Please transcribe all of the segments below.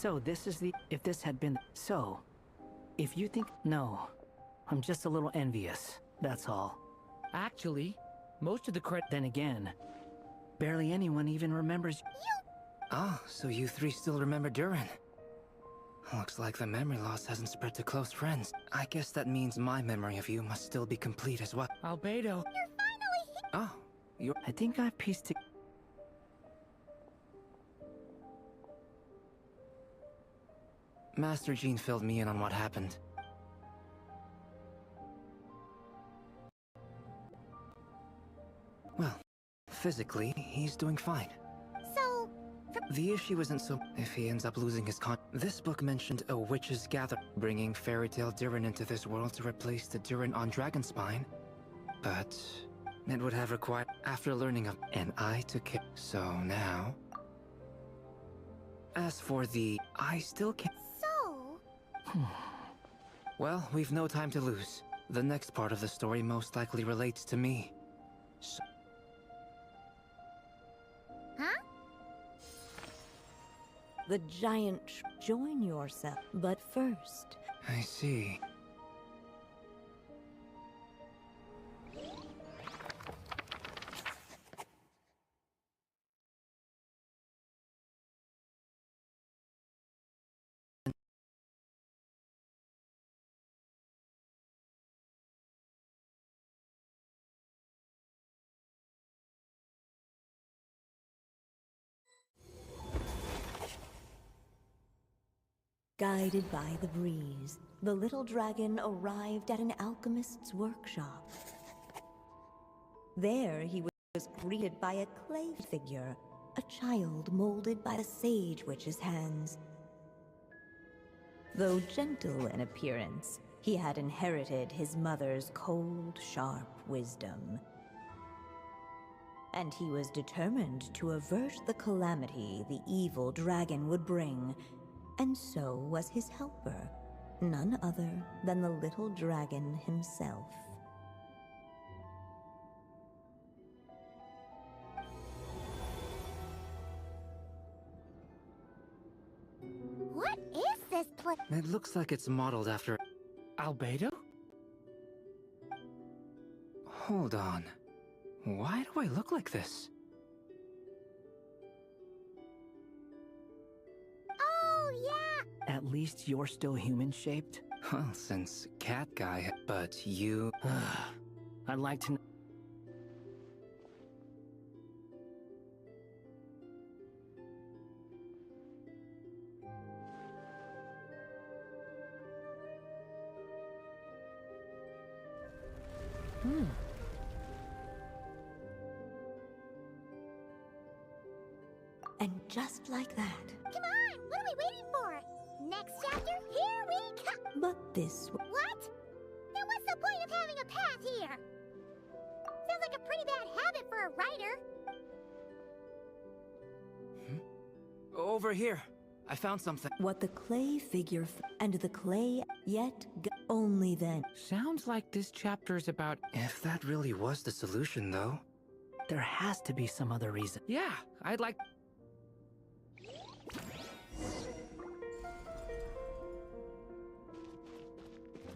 So this is the... If this had been... So, if you think... No. I'm just a little envious. That's all. Actually, most of the credit... Then again, barely anyone even remembers... Oh, so you three still remember Durin. Looks like the memory loss hasn't spread to close friends. I guess that means my memory of you must still be complete as well. Albedo. You're finally here! Oh, you're... I think I've pieced it... Master Jean filled me in on what happened. Well, physically, he's doing fine. So... The issue isn't so if he ends up losing his This book mentioned a witch's gather, bringing fairy tale Durin into this world to replace the Durin on Dragonspine. But it would have required after learning of, and I took it. So now, as for the, I still can't. So... Well, we've no time to lose. The next part of the story most likely relates to me. So Huh? The giant join yourself, but first... I see. Guided by the breeze, the little dragon arrived at an alchemist's workshop. There he was greeted by a clay figure, a child molded by the sage witch's hands. Though gentle in appearance, he had inherited his mother's cold, sharp wisdom. And he was determined to avert the calamity the evil dragon would bring. And so was his helper, none other than the little dragon himself. What is this place? It looks like it's modeled after... Albedo? Hold on. Why do I look like this? Oh, yeah! At least you're still human-shaped? Well, since cat guy, but you... I'd like to know... And just like that. Come on! What are we waiting for? Next chapter, here we come! But this... What? Then what's the point of having a path here? Sounds like a pretty bad habit for a writer. Over here. I found something. What the clay figure and the clay yet only then. Sounds like this chapter's about... If that really was the solution, though... There has to be some other reason. Yeah, I'd like...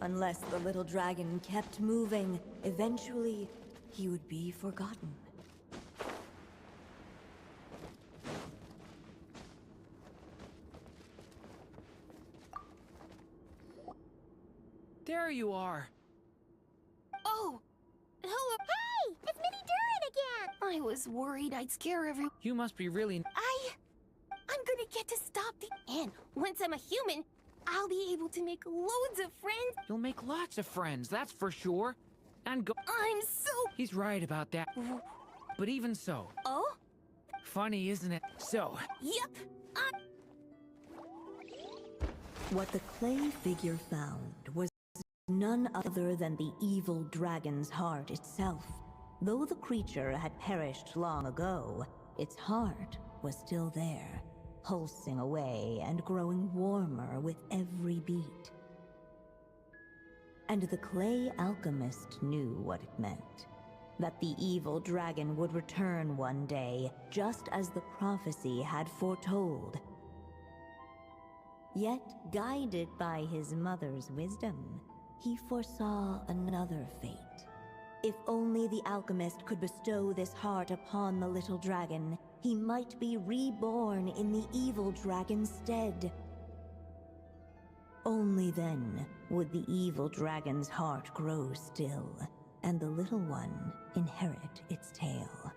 Unless the little dragon kept moving, eventually he would be forgotten. There you are. Oh! Hello! Hey! It's Minnie Durin again! I was worried I'd scare everyone. You must be really... I'm gonna get to stop the... And once I'm a human, I'll be able to make loads of friends. You'll make lots of friends, that's for sure. And go... I'm so... He's right about that. But even so... Oh? Funny, isn't it? So... Yep! What the clay figure found was none other than the evil dragon's heart itself. Though the creature had perished long ago, its heart was still there, pulsing away and growing warmer with every beat. And the clay alchemist knew what it meant. That the evil dragon would return one day, just as the prophecy had foretold. Yet, guided by his mother's wisdom, he foresaw another fate. If only the alchemist could bestow this heart upon the little dragon, he might be reborn in the evil dragon's stead. Only then would the evil dragon's heart grow still, and the little one inherit its tale.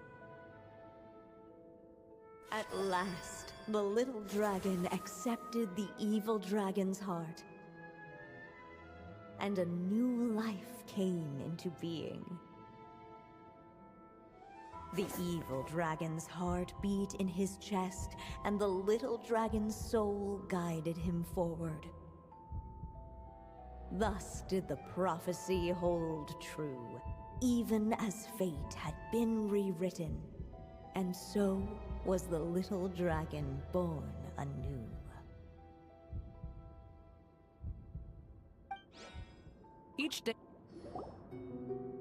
At last, the little dragon accepted the evil dragon's heart, and a new life came into being. The evil dragon's heart beat in his chest, and the little dragon's soul guided him forward. Thus did the prophecy hold true, even as fate had been rewritten, and so was the little dragon born anew. Each day.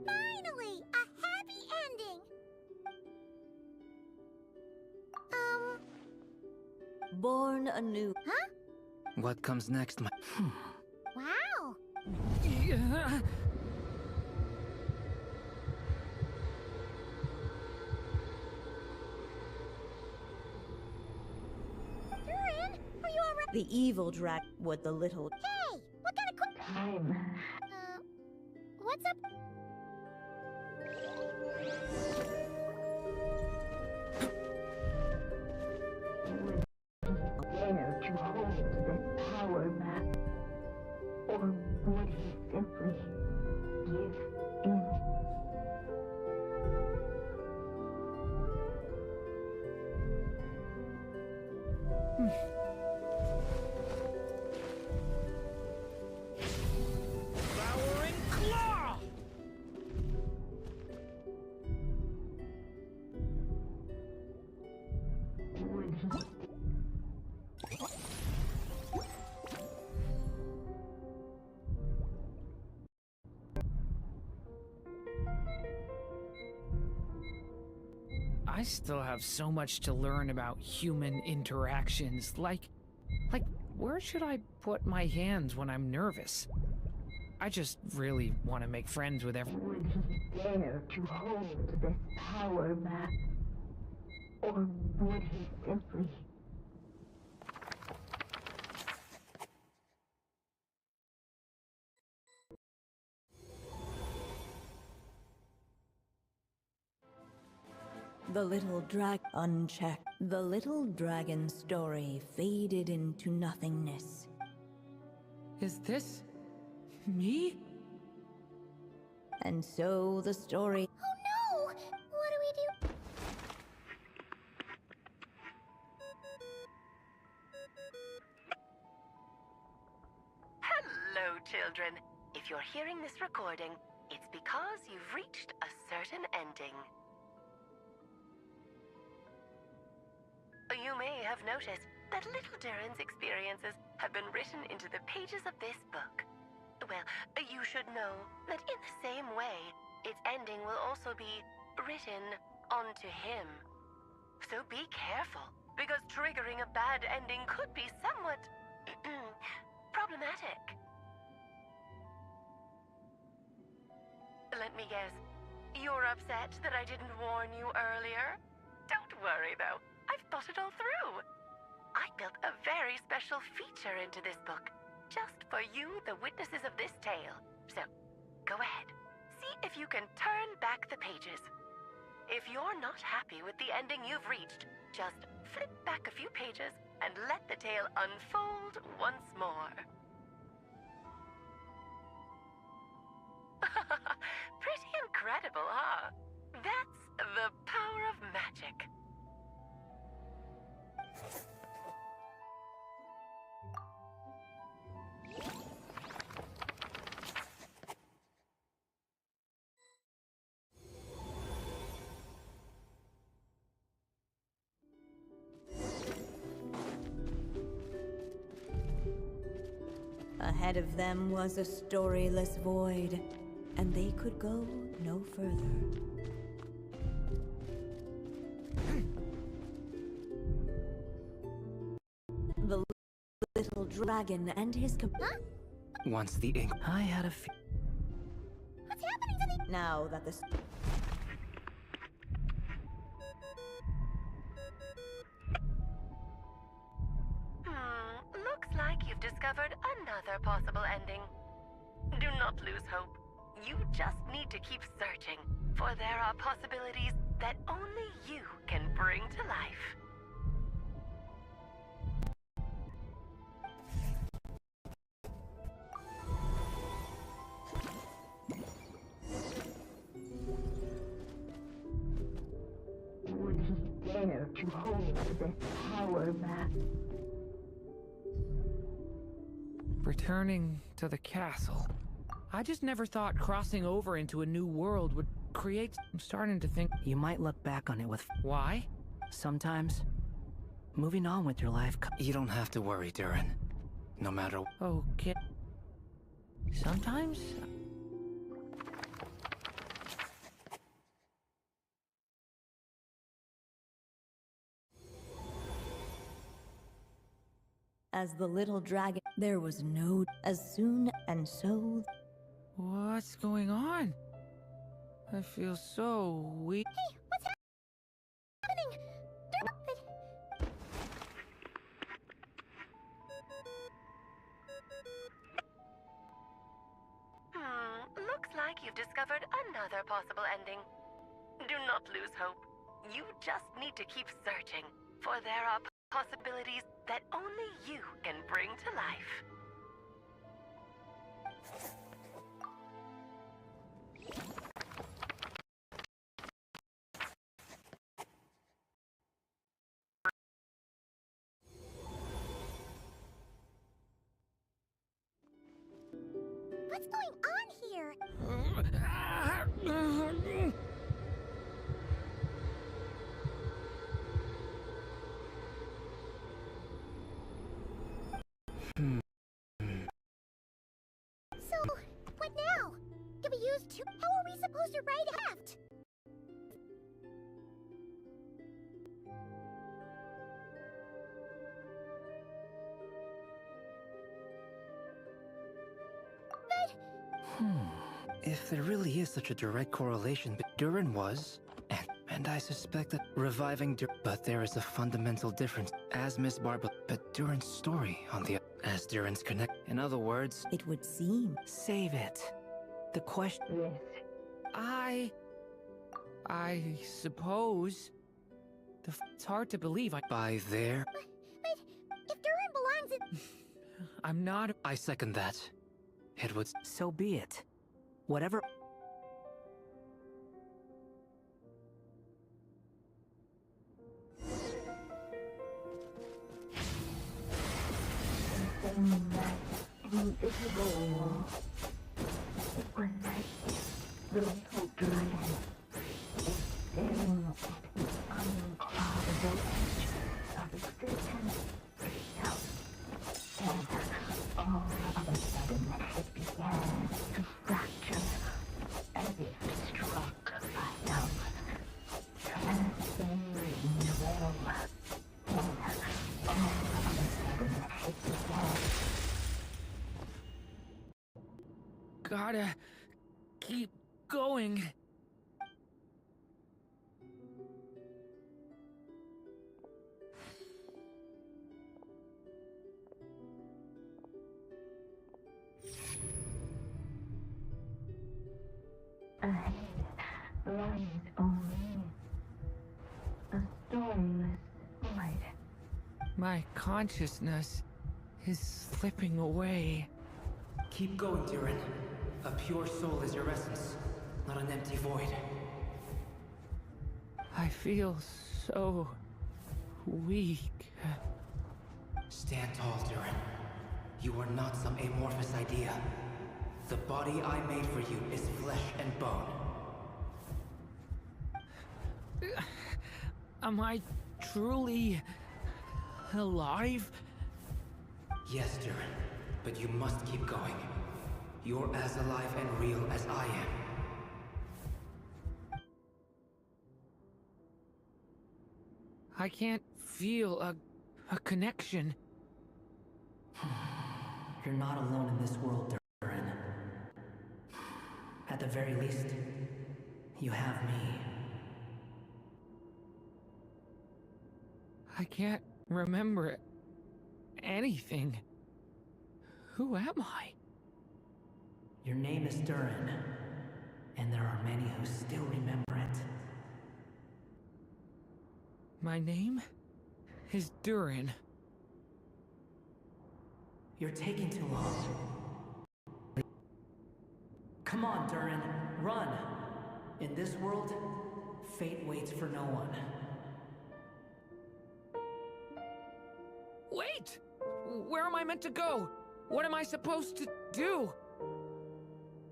Finally, a happy ending. Born anew. Huh? What comes next, my... Wow. Durian, are you alright? The evil dragon would the little... Hey, what kind of Time. what's up? Dare to hold this power back, or would he simply give in? Devouring claw! Would he? I still have so much to learn about human interactions. Like, where should I put my hands when I'm nervous? I just really want to make friends with everyone. Would he dare to hold this power back, or would he simply? The little unchecked. The little dragon's story faded into nothingness. Is this me? And so the story... Oh no! What do we do? Hello, children. If you're hearing this recording, it's because you've reached a certain ending. You may have noticed that little Durin's experiences have been written into the pages of this book. Well, you should know that in the same way, its ending will also be written onto him. So be careful, because triggering a bad ending could be somewhat problematic. Let me guess, you're upset that I didn't warn you earlier? Don't worry, though. I've thought it all through. I built a very special feature into this book, just for you, the witnesses of this tale. So, go ahead. See if you can turn back the pages. If you're not happy with the ending you've reached, just flip back a few pages and let the tale unfold once more. Pretty incredible, huh? That's the power of magic. Ahead of them was a storyless void, and they could go no further. The little dragon and his Huh? Once the ink... I had a What's happening to the... Now that the... Looks like you've discovered another possible ending. Do not lose hope. You just need to keep searching, for there are possibilities that only you can bring to life. Would he dare to hold this power back? Returning to the castle. I just never thought crossing over into a new world would create... I'm starting to think... You might look back on it with... Why? Sometimes, moving on with your life... You don't have to worry, Durin. No matter... Okay. Sometimes? As the little dragon, there was no... As soon and so... What's going on? I feel so weak. Hey, what's happening? Looks like you've discovered another possible ending. Do not lose hope. You just need to keep searching, for there are possibilities that only you can bring to life. What's going on here? So, what now? Can we use two? How are we supposed to write aft? If there really is such a direct correlation, but Durin was, and I suspect that reviving but there is a fundamental difference. As Miss Barba, but Durin's story on the... As Durin's connect... In other words... It would seem. Save it. The question... Yes. I suppose... It's hard to believe By there... But if Durin belongs in... I'm not... I second that. It would... So be it. Whatever... Saying that invisible wall. It was like the little dragon is staring at the uncloudable edge of existence itself. And all of a sudden it began to fracture as if struck by some transcending will. And all of a sudden it began. Gotta keep going. Ahead lies only a stormless void. My consciousness is slipping away. Keep going, Durin. A pure soul is your essence, not an empty void. I feel so weak. Stand tall, Durin. You are not some amorphous idea. The body I made for you is flesh and bone. Am I truly alive? Yes, Durin, but you must keep going. You're as alive and real as I am. I can't feel a connection. You're not alone in this world, Durin. At the very least, you have me. I can't remember anything. Who am I? Your name is Durin, and there are many who still remember it. My name is Durin. You're taking too long. Come on, Durin, run! In this world, fate waits for no one. Wait! Where am I meant to go? What am I supposed to do?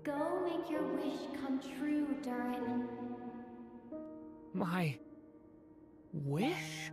Go make your wish come true, Durin. My wish?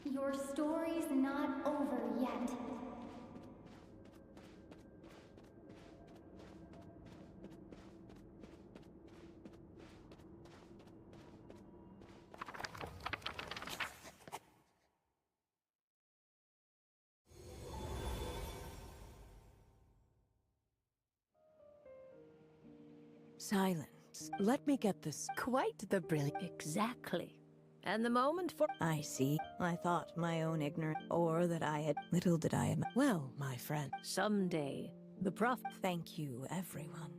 Your story's not over yet. Silence. Let me get this. Quite the brilliant. Exactly. And the moment for... I see. I thought my own ignorance, or that I had... Little did I... Well, my friend. Someday, the prof... Thank you, everyone.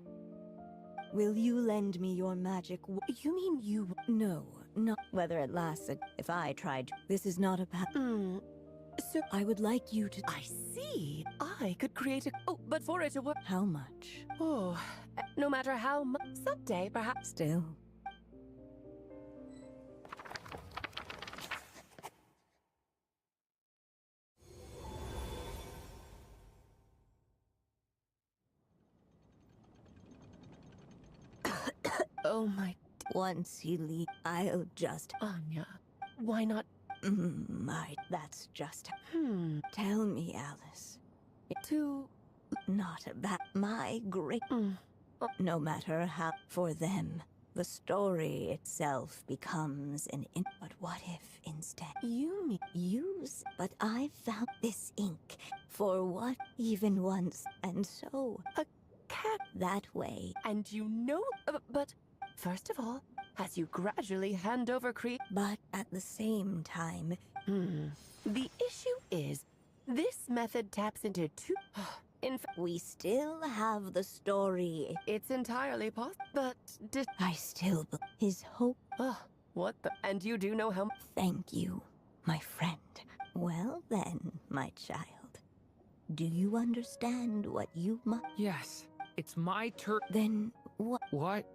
Will you lend me your magic You mean you... No, not... Whether it lasts... If I tried... This is not a So... I would like you to... I see. I could create a... Oh, but for it to work... How much? Oh, no matter how much... Someday, perhaps... Still... Oh my... Once he leaves, I'll just... Anya, why not... That's just... Tell me, Alice. To... Not about my great... No matter how... For them, the story itself becomes an... But what if, instead... You mean... Use... But I found this ink. For what? Even once. And so... A cat... That way. And you know... But... First of all, as you gradually hand over But at the same time... The issue is, this method taps into two... In fact, we still have the story. It's entirely possible, but... I still... His hope... What the... And you do know how... Thank you, my friend. Well then, my child. Do you understand what you must... Yes, it's my turn. Then what... What?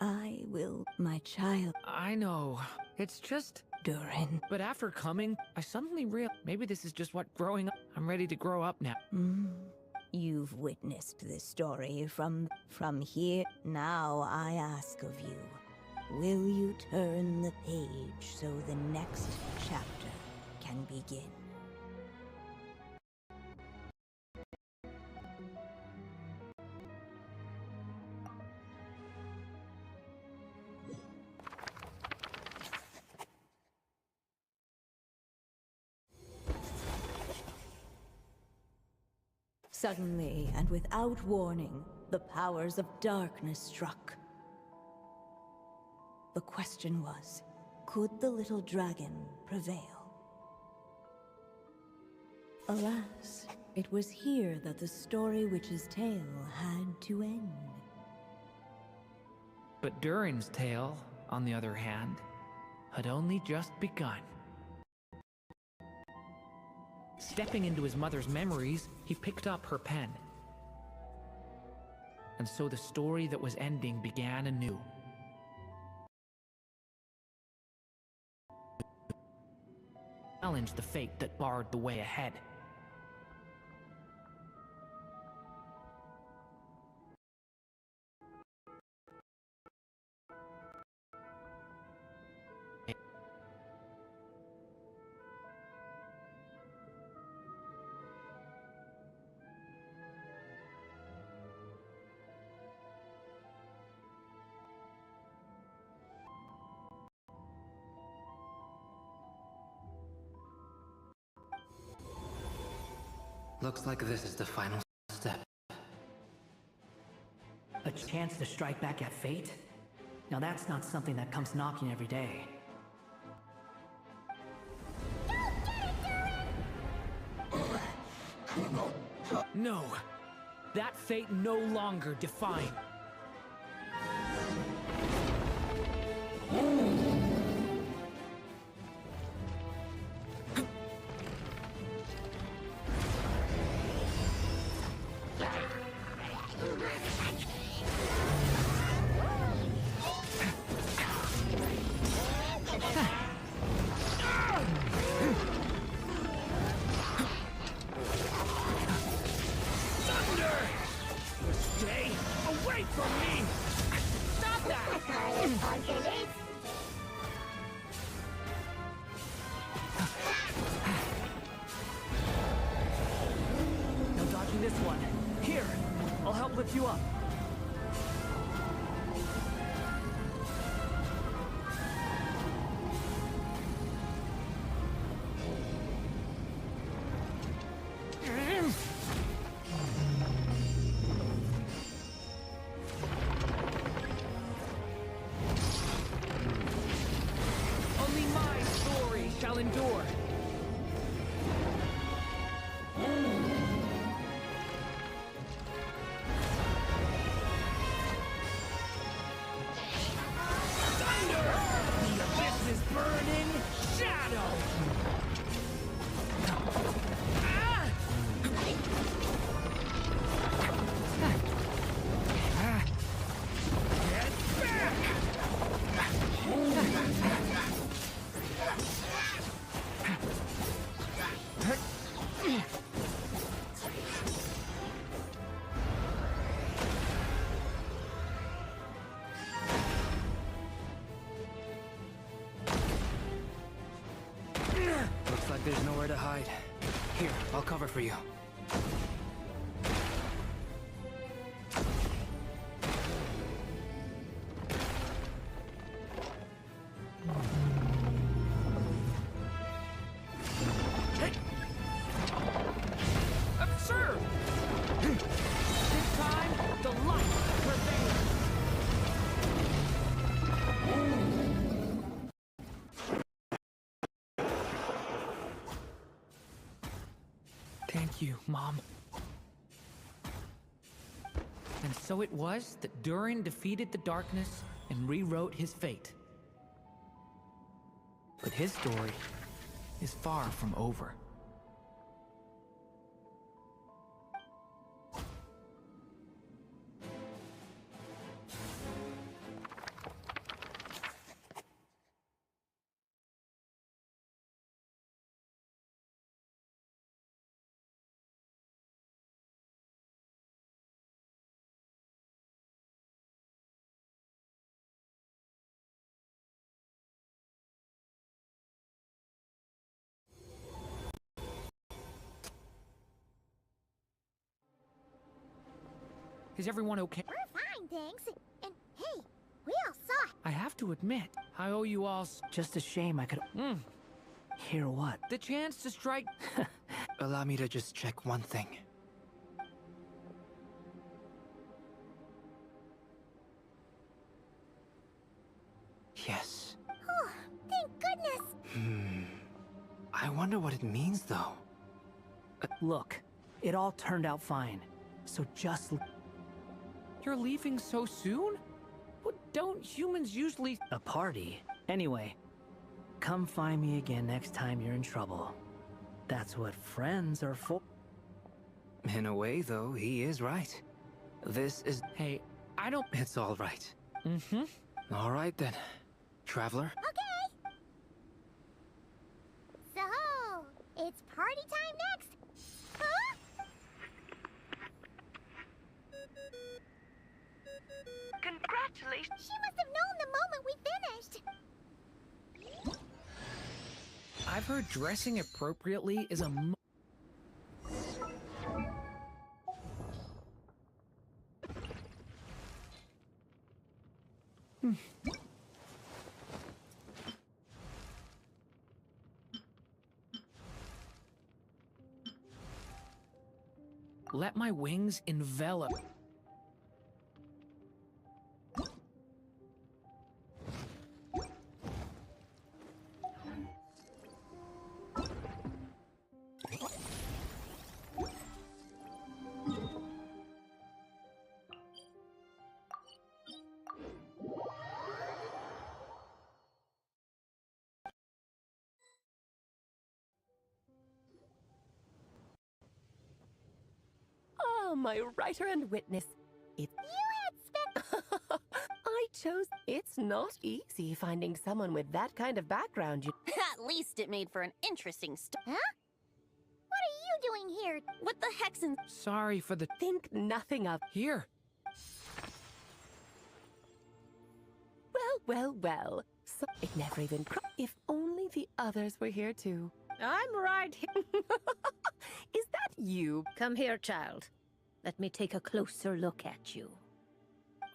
I will, my child. I know. It's just... Durin. But after coming, I suddenly realized maybe this is just what growing up... I'm ready to grow up now. You've witnessed this story from here. Now I ask of you, Will you turn the page so the next chapter can begin? Suddenly, and without warning, the powers of darkness struck. The question was, could the little dragon prevail? Alas, it was here that the story witch's tale had to end. But Durin's tale, on the other hand, had only just begun. Stepping into his mother's memories, he picked up her pen. And so the story that was ending began anew. Challenged the fate that barred the way ahead. Looks like this is the final step. A chance to strike back at fate? Now that's not something that comes knocking every day. No! That fate no longer defined. No dodging this one. Here, I'll help lift you up. Only my story shall endure. Thunder! The abyss is burning shadow! Ah! Get back! Looks like there's nowhere to hide. Here, I'll cover for you. Absurd! This time, the light prevails. Thank you, Mom. And so it was that Durin defeated the darkness and rewrote his fate. But his story is far from over. Is everyone okay? We're fine, thanks. And hey, we all saw it. I have to admit, I owe you all Just a shame I could... Hear what? the chance to strike. Allow me to just check one thing. Yes. Oh, thank goodness. I wonder what it means, though. Look, it all turned out fine. So just... You're leaving so soon? But don't humans usually... A party? Anyway, come find me again next time you're in trouble. That's what friends are for. In a way, though, he is right. This is... Hey, I don't... It's all right. Mm-hmm. All right, then. Traveler? Okay. So, it's party time next. Huh? Congratulations. She must have known the moment we finished. I've heard dressing appropriately is a Let my wings envelop. Oh, my writer and witness. You had spent... I chose... It's not easy finding someone with that kind of background. At least it made for an interesting story. Huh? What are you doing here? What the heck's in... Sorry for the... Think nothing of... Here. Well. So it never even... If only the others were here too. I'm right here. Is that you? Come here, child. Let me take a closer look at you.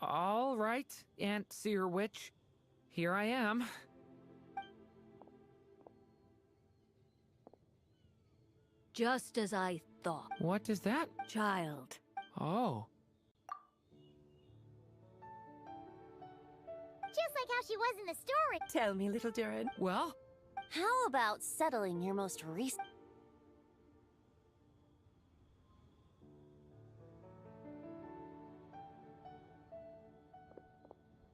All right, Aunt Seer Witch. Here I am. Just as I thought. What is that? Child. Oh. Just like how she was in the story. Tell me, little Durin. Well, How about settling your most recent...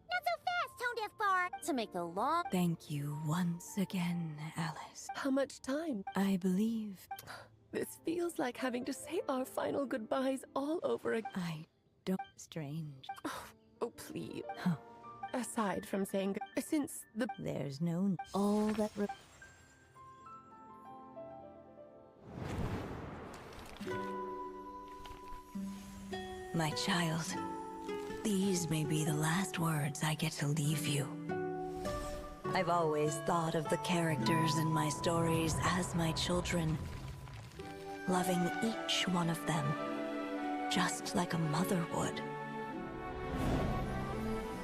Not so fast, Tone Deaf Bar. to make the long... Thank you once again, Alice. How much time? I believe This feels like having to say our final goodbyes all over again. I don't... Strange. Oh, please. Huh. Aside from saying... Since the... There's no... All that... My child, these may be the last words I get to leave you. I've always thought of the characters in my stories as my children, loving each one of them, just like a mother would.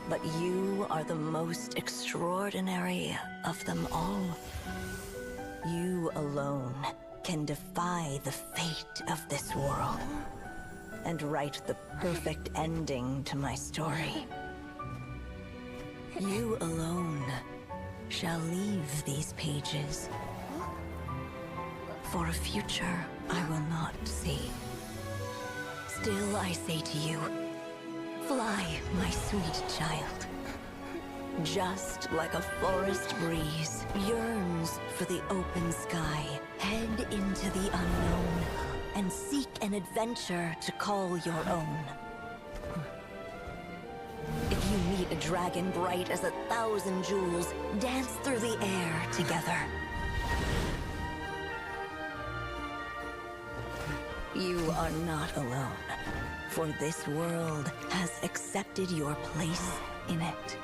But you are the most extraordinary of them all. You alone can defy the fate of this world and write the perfect ending to my story. You alone shall leave these pages for a future I will not see. Still I say to you, fly, my sweet child. Just like a forest breeze yearns for the open sky, head into the unknown and seek an adventure to call your own. If you meet a dragon bright as 1,000 jewels, dance through the air together. You are not alone, for this world has accepted your place in it.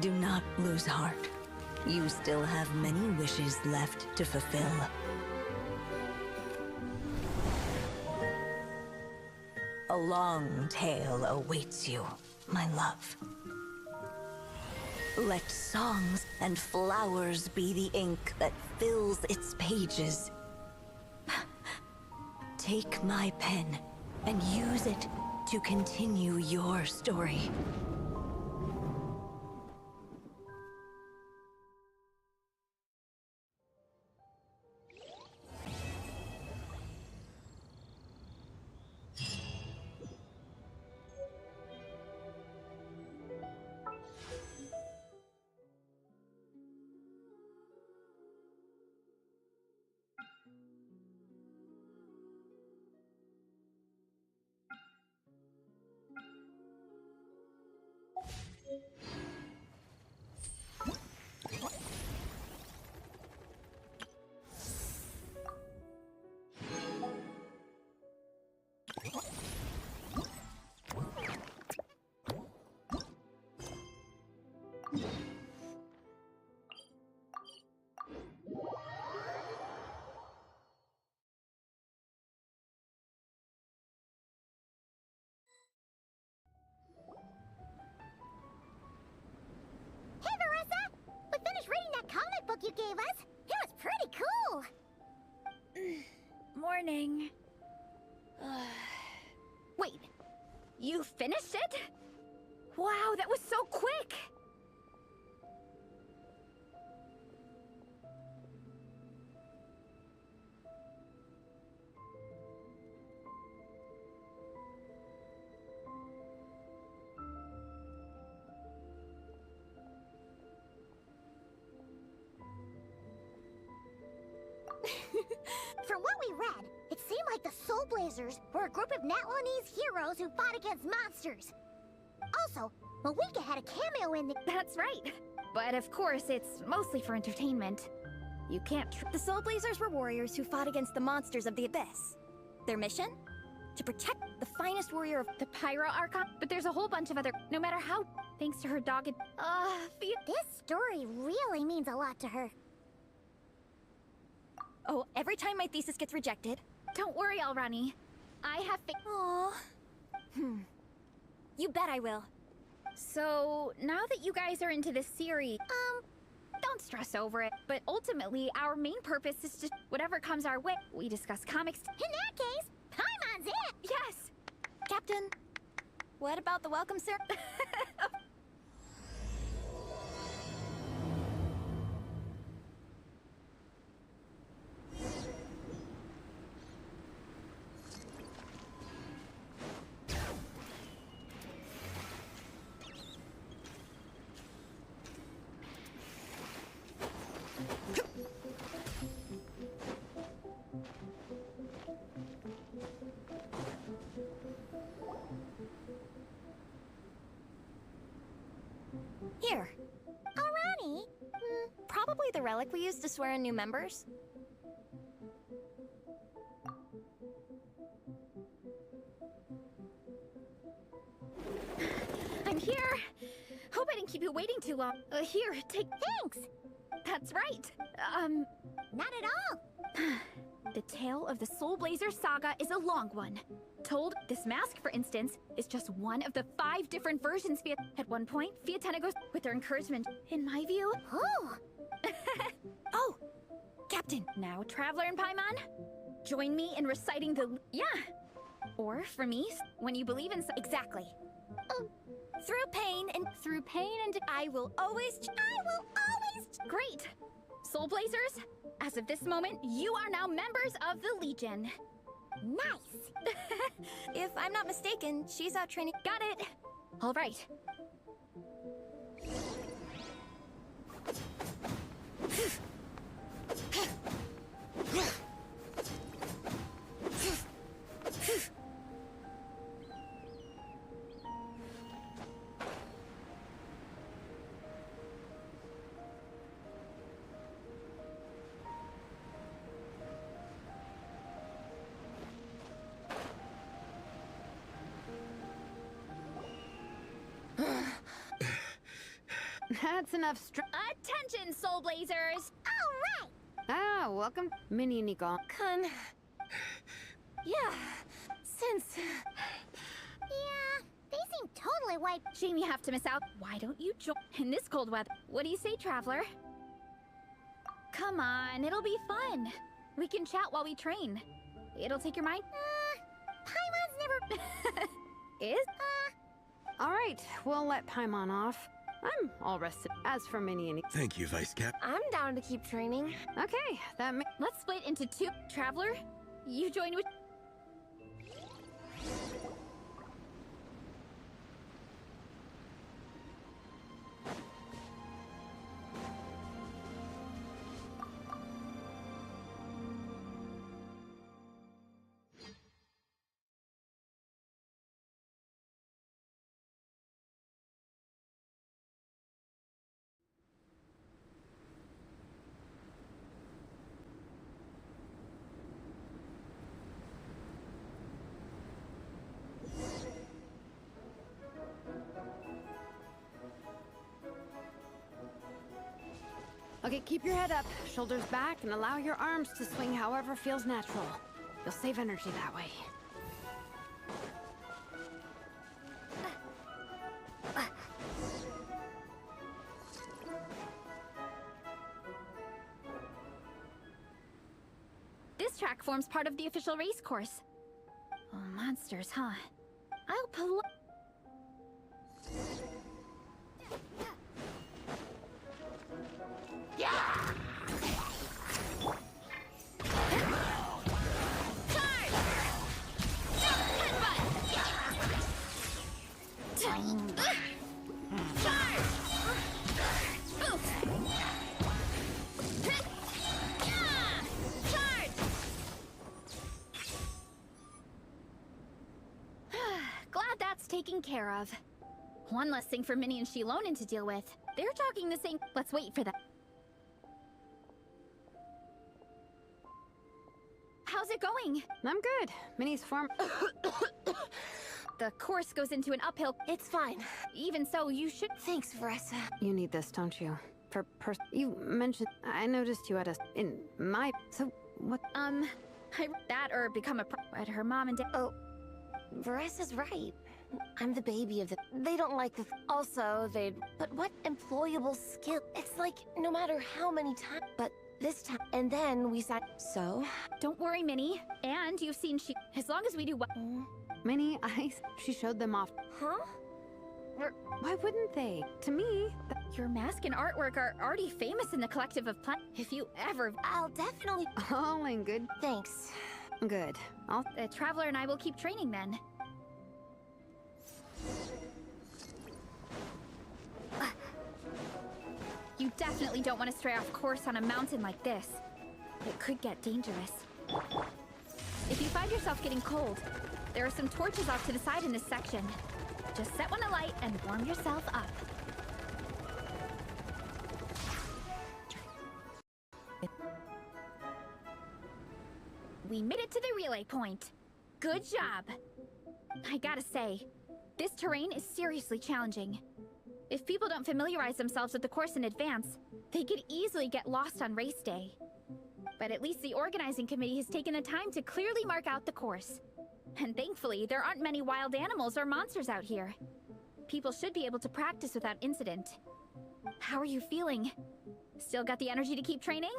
Do not lose heart. You still have many wishes left to fulfill. A long tale awaits you, my love. Let songs and flowers be the ink that fills its pages. Take my pen and use it to continue your story. Hey, Marissa! We finished reading that comic book you gave us. It was pretty cool. Morning. Wait, you finished it? Wow, that was so quick! From what we read, it seemed like the Soul Blazers were a group of Natlanese heroes who fought against monsters. Also, Malika had a cameo in the— That's right. But of course, it's mostly for entertainment. You can't The Soul Blazers were warriors who fought against the monsters of the Abyss. Their mission? To protect the finest warrior of the Pyro Archon, but there's a whole bunch of other— no matter how— thanks to her dogged— This story really means a lot to her. Oh, every time my thesis gets rejected. Don't worry, Alrani. I have faith. Aww. You bet I will. So, now that you guys are into this series, don't stress over it. But ultimately, our main purpose is to— whatever comes our way. We discuss comics. In that case, Paimon's it! Yes! Captain, what about the welcome, sir? Here. Alrighty. Probably the relic we used to swear in new members. I'm here! Hope I didn't keep you waiting too long. Here, take— Thanks! That's right! Not at all! The tale of the Soul Blazer saga is a long one. Told, this mask, for instance, is just one of the 5 different versions At one point, Fiatena goes with their encouragement. In my view— Oh! Oh! Captain! Now, Traveler and Paimon, join me in reciting the— yeah! Or, for me, when you believe in— Exactly. Through pain and I will always— Great! Soul Blazers, as of this moment, you are now members of the Legion. Nice! If I'm not mistaken, she's out training— Got it! All right. That's enough Attention, Soul Blazers! Alright! Ah, welcome, Mini Nikon. Yeah, since Yeah, they seem totally wiped. Shame you have to miss out. Why don't you join in this cold weather? What do you say, Traveler? Come on, it'll be fun. We can chat while we train. It'll take your mind. Paimon's never... Is? All right, we'll let Paimon off. I'm all rested. As for Minnie and... Thank you, Vice Cap. I'm down to keep training. Okay, Let's split into two. Traveler, you join with... Okay, keep your head up, shoulders back, and allow your arms to swing however feels natural. You'll save energy that way. This track forms part of the official race course. Oh, monsters, huh? I'll pull... Glad that's taken care of. One less thing for Minnie and Shilonen to deal with. They're talking the same. Let's wait for that. How's it going? I'm good. Minnie's form... The course goes into an uphill. It's fine. Even so, you should... Thanks, Veressa. You need this, don't you? You mentioned... I noticed you had in my... So, what... I that or become a at her mom and dad. Oh, Veressa's right. I'm the baby of the... They don't like the... Also, they'd... But what employable skill? It's like, no matter how many times... But this time... And then we sat... So? Don't worry, Minnie. And you've seen she... As long as we do well... Minnie, she showed them off. Huh? Why wouldn't they? To me... Your mask and artwork are already famous in the collective of If you ever... I'll definitely... All in good... Thanks. Good. The Traveler and I will keep training then. You definitely don't want to stray off course on a mountain like this. It could get dangerous. If you find yourself getting cold, there are some torches off to the side in this section. Just set one alight and warm yourself up. We made it to the relay point. Good job. I gotta say, this terrain is seriously challenging. If people don't familiarize themselves with the course in advance, they could easily get lost on race day. But at least the organizing committee has taken the time to clearly mark out the course. And thankfully, there aren't many wild animals or monsters out here. People should be able to practice without incident. How are you feeling? Still got the energy to keep training?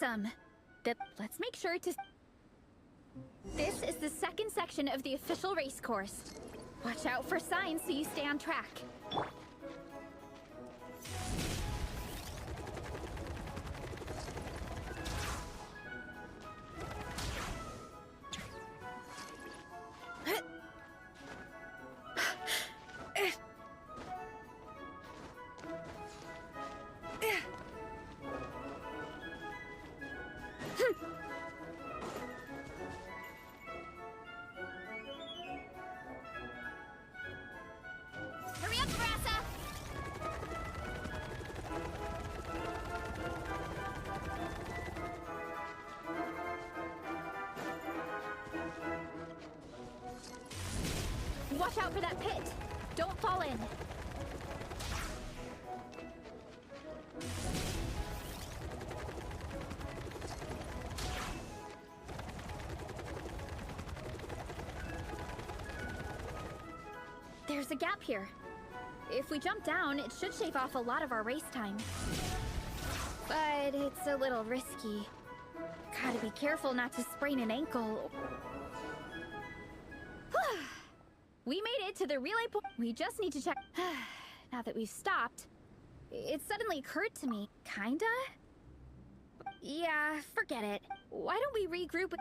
Awesome! Let's make sure to... This is the second section of the official race course. Watch out for signs so you stay on track. Hurry up, Brassa! Watch out for that pit! Don't fall in! There's a gap here. If we jump down, it should shave off a lot of our race time. But it's a little risky. Gotta be careful not to sprain an ankle. We made it to the relay point. We just need to check. Now that we've stopped, it suddenly occurred to me. Kinda? Yeah, forget it. Why don't we regroup?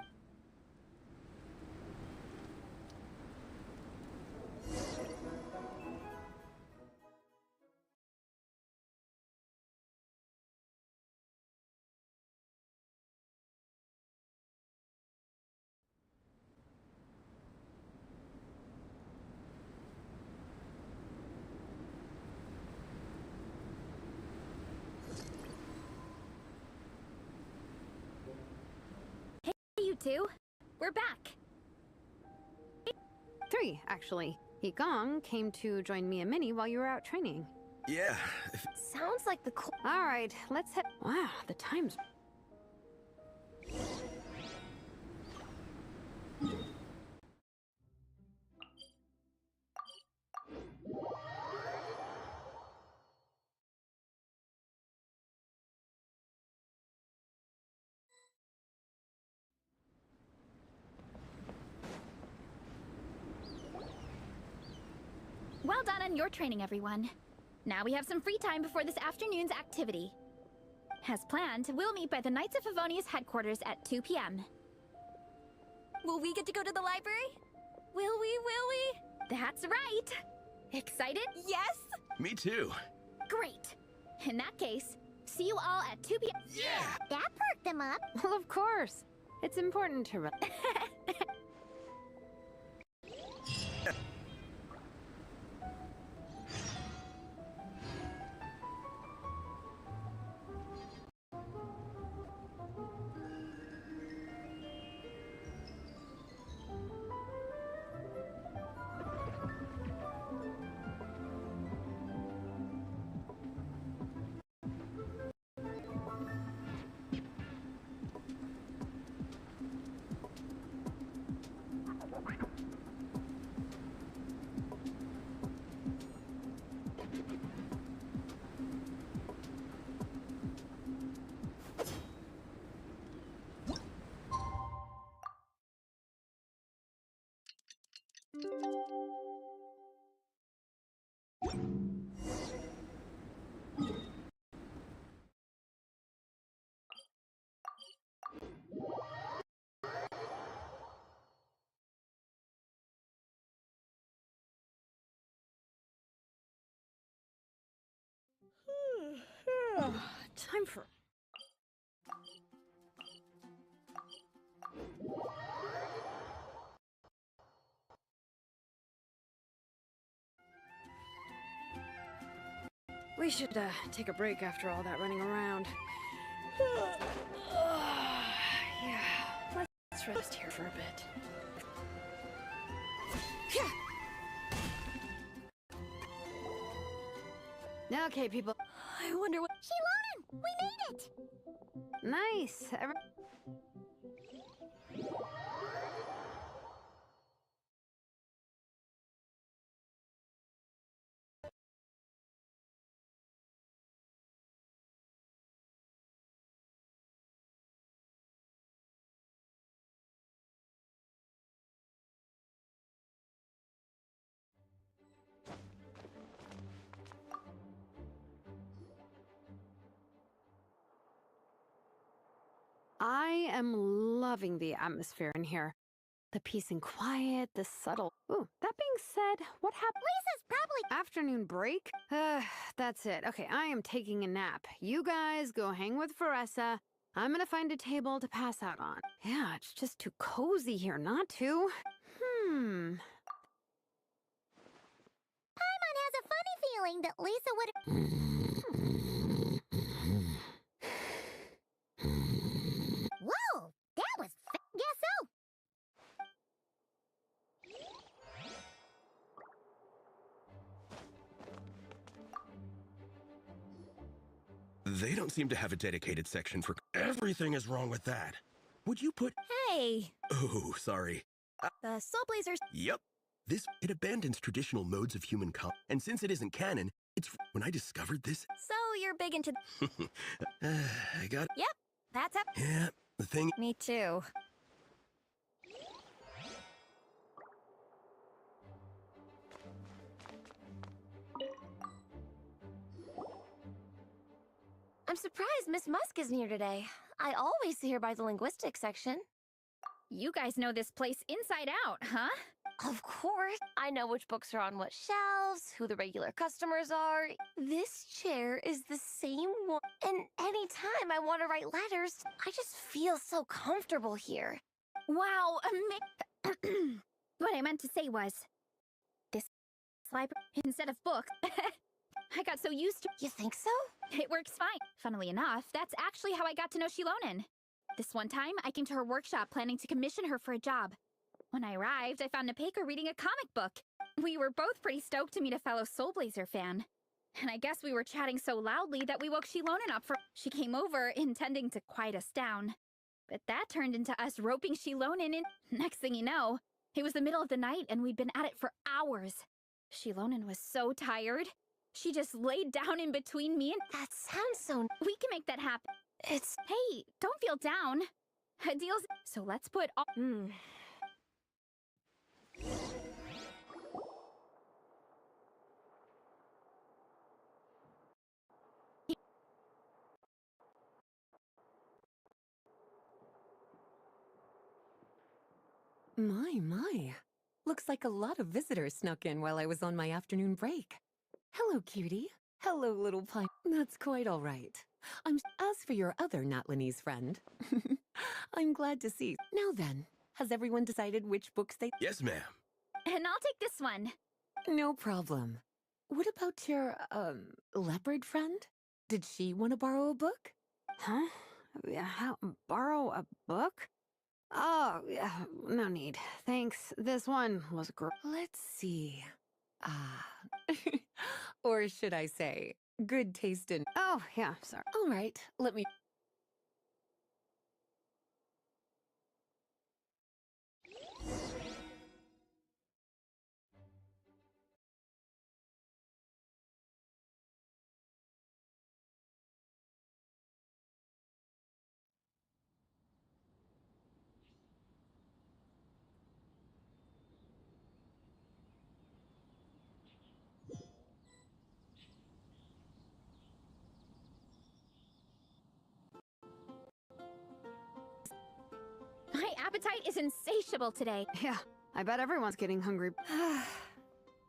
You two, we're back. 3, actually. Gong came to join me and Minnie while you were out training. Yeah. Sounds like the All right, let's head. Wow, the time's... Well done on your training, everyone. Now we have some free time before this afternoon's activity. As planned, we'll meet by the Knights of Favonia's headquarters at 2 p.m. Will we get to go to the library? Will we? That's right! Excited? Yes? Me too. Great! In that case, see you all at 2 p.m. Yeah! That perked them up. Well, of course. It's important to... Time for... We should take a break after all that running around. Yeah, let's rest here for a bit. Okay, people. I wonder what... Shilonen! We made it! Nice. I am loving the atmosphere in here. The peace and quiet, the subtle... Ooh, that being said, what happened? Lisa's probably... Afternoon break? That's it. Okay, I am taking a nap. You guys go hang with Veressa. I'm gonna find a table to pass out on. Yeah, it's just too cozy here not to. Paimon has a funny feeling that Lisa would... Whoa! That was... Guess so! They don't seem to have a dedicated section for... Everything is wrong with that. Would you put... Hey! Oh, sorry. The Soul Blazers... Yep. It abandons traditional modes of human and since it isn't canon, it's... When I discovered this... So you're big into... I got... Yep, that's up. Yeah, the thing... Me too. I'm surprised Miss Musk isn't here today. I always see her by the linguistics section. You guys know this place inside out, huh? Of course. I know which books are on what shelves, who the regular customers are. This chair is the same one. And anytime I want to write letters, I just feel so comfortable here. Wow, what I meant to say was... This library instead of books. I got so used to... You think so? It works fine. Funnily enough, that's actually how I got to know Shilonen. This one time, I came to her workshop planning to commission her for a job. When I arrived, I found Nepeka reading a comic book. We were both pretty stoked to meet a fellow Soul Blazer fan. And I guess we were chatting so loudly that we woke Shilonen up for... She came over, intending to quiet us down. But that turned into us roping Shilonen in. Next thing you know, it was the middle of the night and we'd been at it for hours. Shilonen was so tired. She just laid down in between me and... That sounds so... We can make that happen. It's... Hey, don't feel down. A deal's... So let's put all... My. Looks like a lot of visitors snuck in while I was on my afternoon break. Hello, cutie. Hello, little pie. That's quite all right. As for your other Natlanese friend, I'm glad to see. Now then, has everyone decided which books they... Yes, ma'am. And I'll take this one. No problem. What about your, leopard friend? Did she want to borrow a book? Huh? How, borrow a book? Oh, yeah, no need. Thanks. This one was great. Let's see. Or should I say, good taste in... Oh, yeah, sorry. All right, let me... My appetite is insatiable today. Yeah, I bet everyone's getting hungry.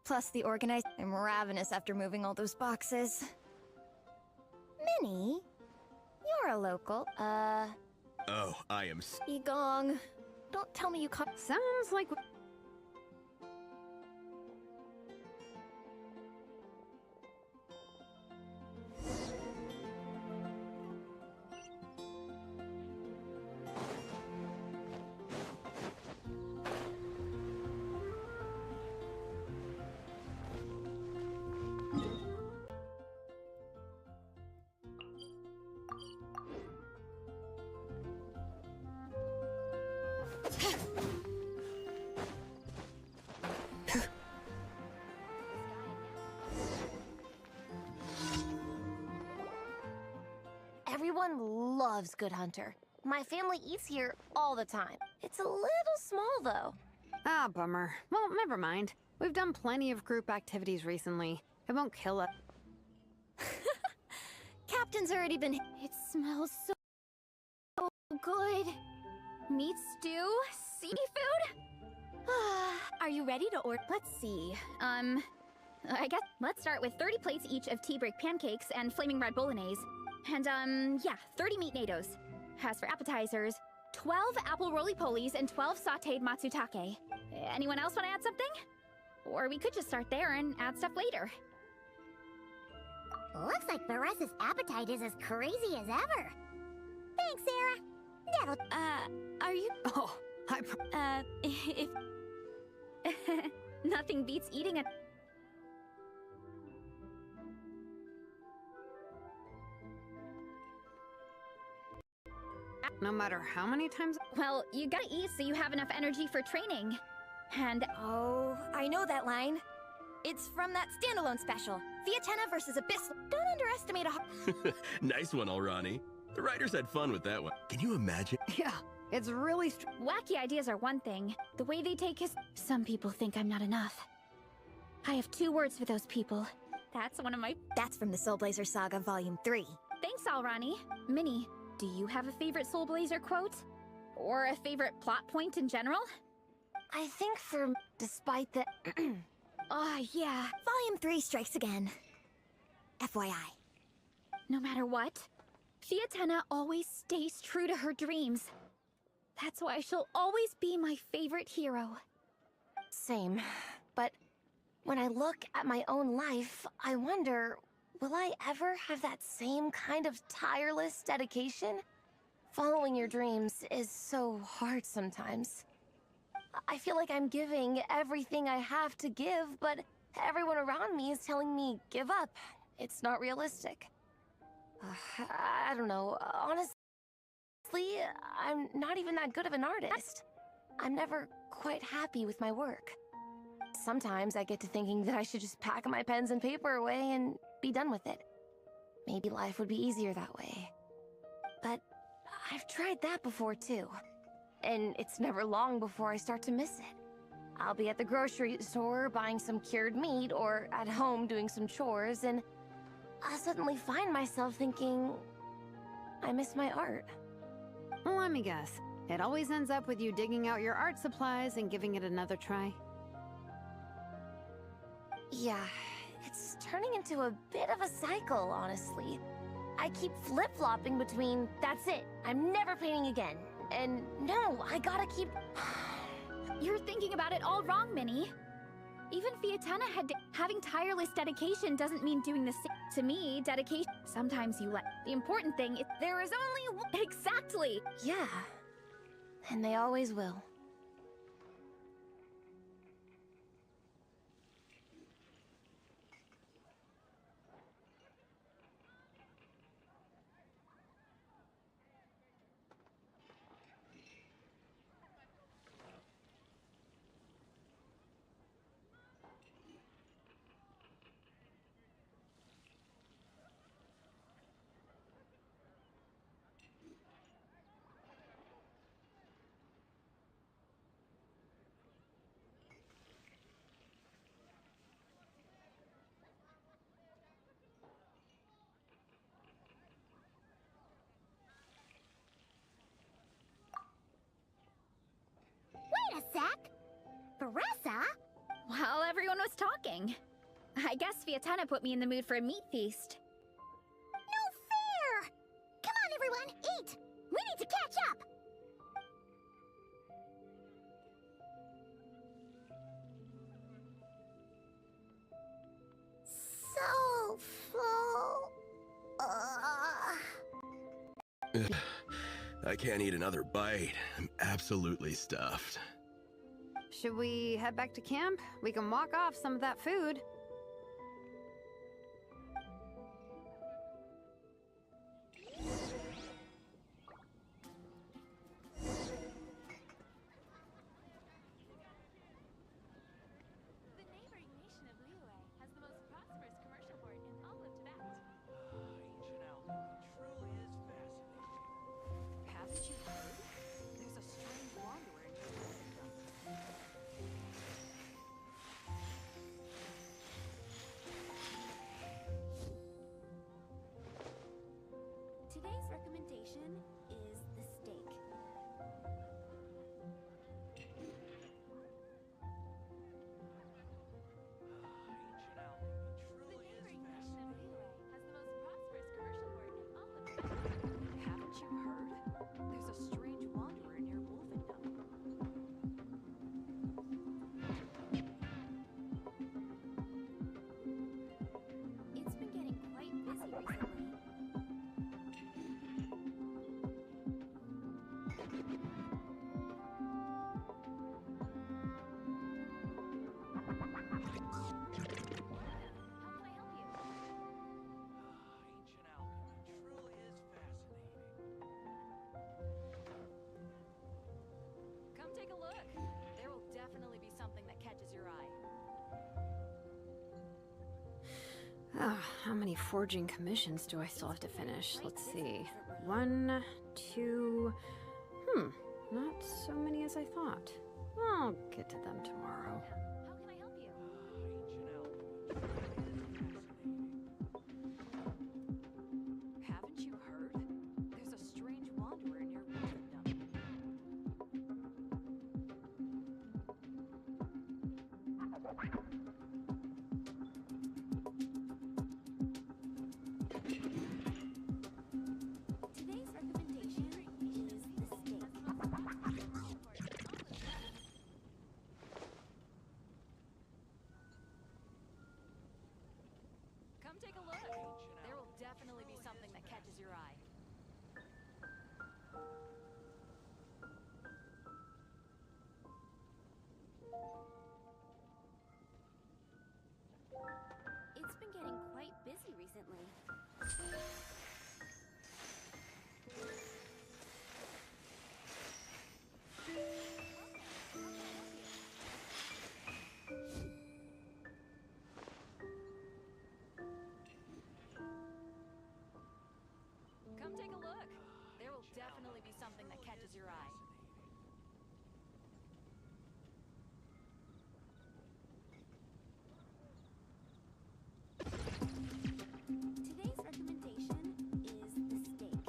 Plus the organized... I'm ravenous after moving all those boxes. Minnie, you're a local. Oh, I am... Egong. Don't tell me you caught... Sounds like... Everyone loves Good Hunter. My family eats here all the time. It's a little small, though. Ah, bummer. Well, never mind. We've done plenty of group activities recently. It won't kill us. Captain's already been... It smells so Good. Meat stew? Seafood? Are you ready to order? Let's see. I guess let's start with 30 plates each of tea break pancakes and flaming red bolognese. And, yeah, 30 meat natos. As for appetizers, 12 apple roly-polies and 12 sauteed matsutake. Anyone else want to add something? Or we could just start there and add stuff later. Looks like Beresa's appetite is as crazy as ever. Thanks, Sarah. That'll... Are you... Oh, if... Nothing beats eating a... No matter how many times... Well, you gotta eat so you have enough energy for training. And... Oh, I know that line. It's from that standalone special, Vietena versus Abyss. Don't underestimate a... Nice one, Alrani. The writers had fun with that one. Can you imagine? Yeah, it's really... Wacky ideas are one thing. The way they take his... Some people think I'm not enough. I have 2 words for those people. That's one of my... That's from the Soul Blazer Saga Volume 3. Thanks, Alrani. Minnie, do you have a favorite Soul Blazer quote? Or a favorite plot point in general? I think for... Despite the... Yeah. Volume 3 strikes again. FYI. No matter what, Vietena always stays true to her dreams. That's why she'll always be my favorite hero. Same. But when I look at my own life, I wonder, will I ever have that same kind of tireless dedication? Following your dreams is so hard sometimes. I feel like I'm giving everything I have to give, but everyone around me is telling me, give up. It's not realistic. I don't know. Honestly, I'm not even that good of an artist. I'm never quite happy with my work. Sometimes I get to thinking that I should just pack my pens and paper away and be done with it. Maybe life would be easier that way. But I've tried that before too. And it's never long before I start to miss it. I'll be at the grocery store buying some cured meat or at home doing some chores, and I'll suddenly find myself thinking, I miss my art. Let me guess. It always ends up with you digging out your art supplies and giving it another try. Yeah, it's turning into a bit of a cycle, honestly. I keep flip-flopping between, that's it, I'm never painting again, and no, I gotta keep... You're thinking about it all wrong, Minnie. Even Vietena had... Having tireless dedication doesn't mean doing the same. To me, dedication... Sometimes you let... The important thing is there is only one... Exactly! Yeah, and they always will. Wait a sec! Beresa? While everyone was talking. I guess Vietena put me in the mood for a meat feast. No fair! Come on, everyone, eat! We need to catch up! So full... I can't eat another bite. I'm absolutely stuffed. Should we head back to camp? We can walk off some of that food. How many forging commissions do I still have to finish? Let's see. 1, 2... not so many as I thought. I'll get to them tomorrow. Haven't you heard? There's a strange wanderer near Wolfendom. Today's recommendation is the steak. Come take a look. There will definitely be something that catches your eye. It's been getting quite busy recently. Come take a look. There will definitely be something that catches your eye. Today's recommendation is the steak.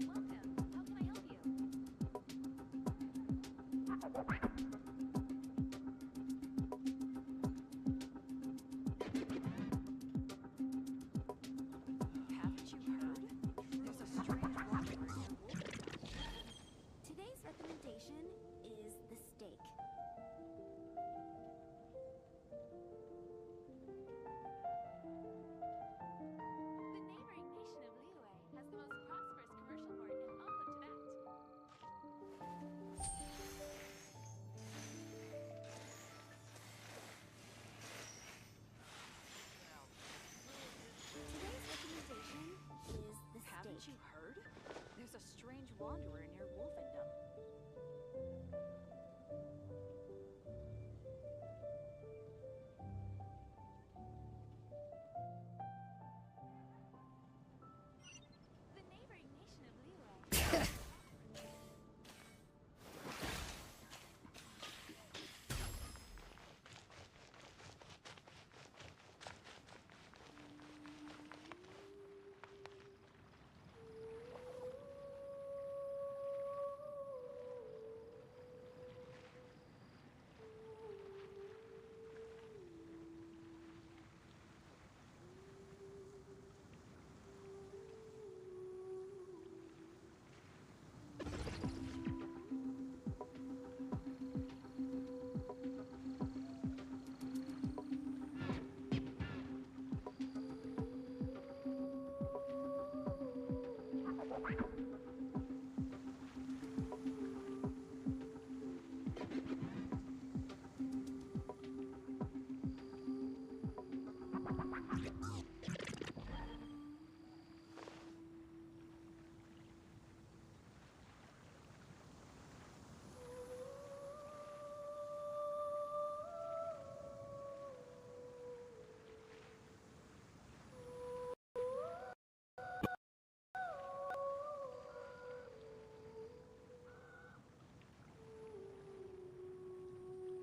Welcome. How can I help you? Haven't you heard? There's a strange wanderer near Wolfendom. Today's recommendation is the steak. The neighboring nation of Liyue has the most prosperous commercial port in all of Teyvat. Today's recommendation is the Haven't steak. you heard? There's a strange wanderer near Wolfendom. The neighboring nation of Liyue.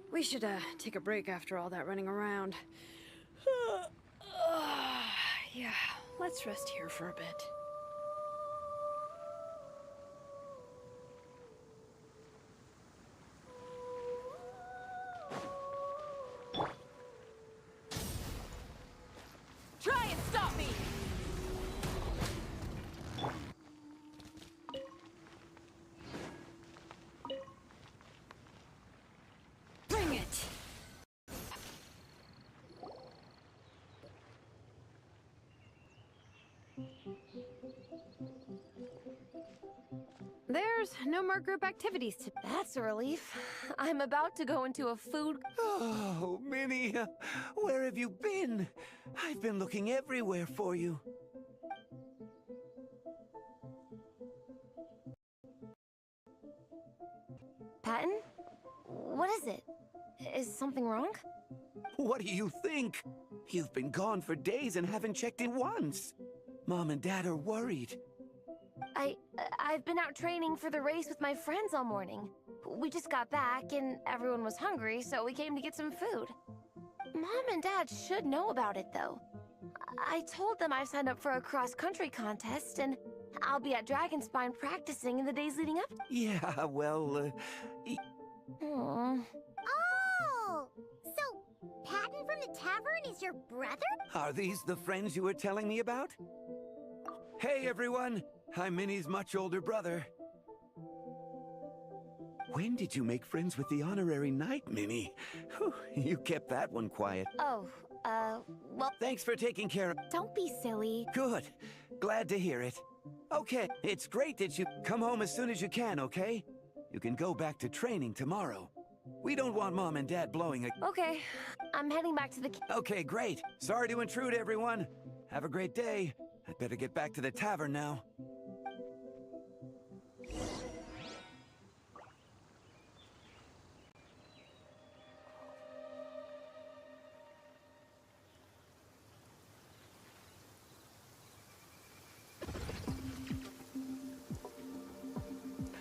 We should, take a break after all that running around. Yeah, let's rest here for a bit. Try and stop me! Bring it! There's no more group activities to... That's a relief. I'm about to go into a food... Oh, Minnie, where have you been? I've been looking everywhere for you. Patton? What is it? Is something wrong? What do you think? You've been gone for days and haven't checked in once. Mom and Dad are worried. I've been out training for the race with my friends all morning. We just got back and everyone was hungry, so we came to get some food. Mom and Dad should know about it, though. I told them I've signed up for a cross-country contest, and I'll be at Dragonspine practicing in the days leading up. Yeah, well, Oh! So, Patton from the tavern is your brother? Are these the friends you were telling me about? Hey, everyone! I'm Minnie's much older brother. When did you make friends with the honorary knight, Minnie? Whew, you kept that one quiet. Oh, well... Thanks for taking care of... Don't be silly. Good. Glad to hear it. Okay, it's great that you come home as soon as you can, okay? You can go back to training tomorrow. We don't want Mom and Dad blowing a... Okay, I'm heading back to the... Okay, great. Sorry to intrude, everyone. Have a great day. I'd better get back to the tavern now.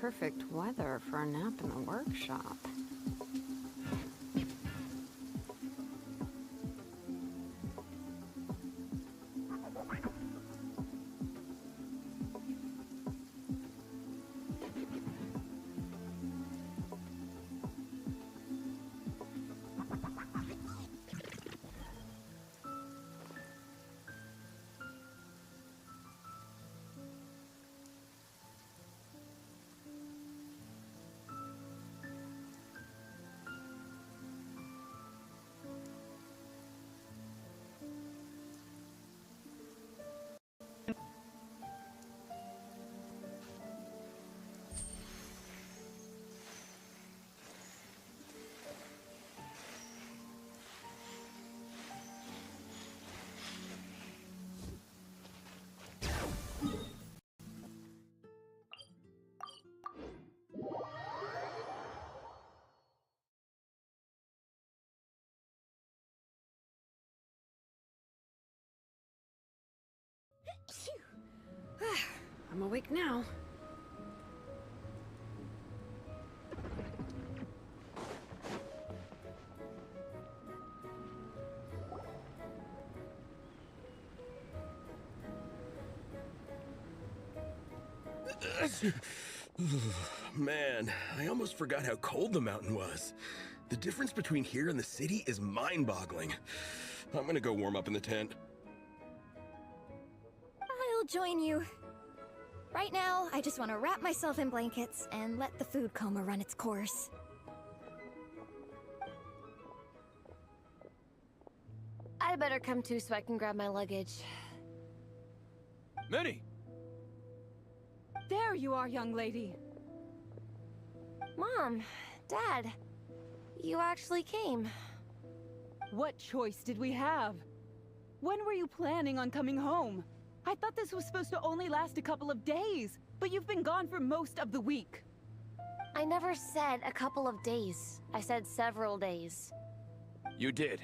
Perfect weather for a nap in the workshop. I'm awake now. Man, I almost forgot how cold the mountain was. The difference between here and the city is mind-boggling. I'm gonna go warm up in the tent. I'll join you. Right now, I just want to wrap myself in blankets and let the food coma run its course. I'd better come too so I can grab my luggage. Minnie! There you are, young lady. Mom, Dad, you actually came. What choice did we have? When were you planning on coming home? I thought this was supposed to only last a couple of days, but you've been gone for most of the week. I never said a couple of days. I said several days. You did.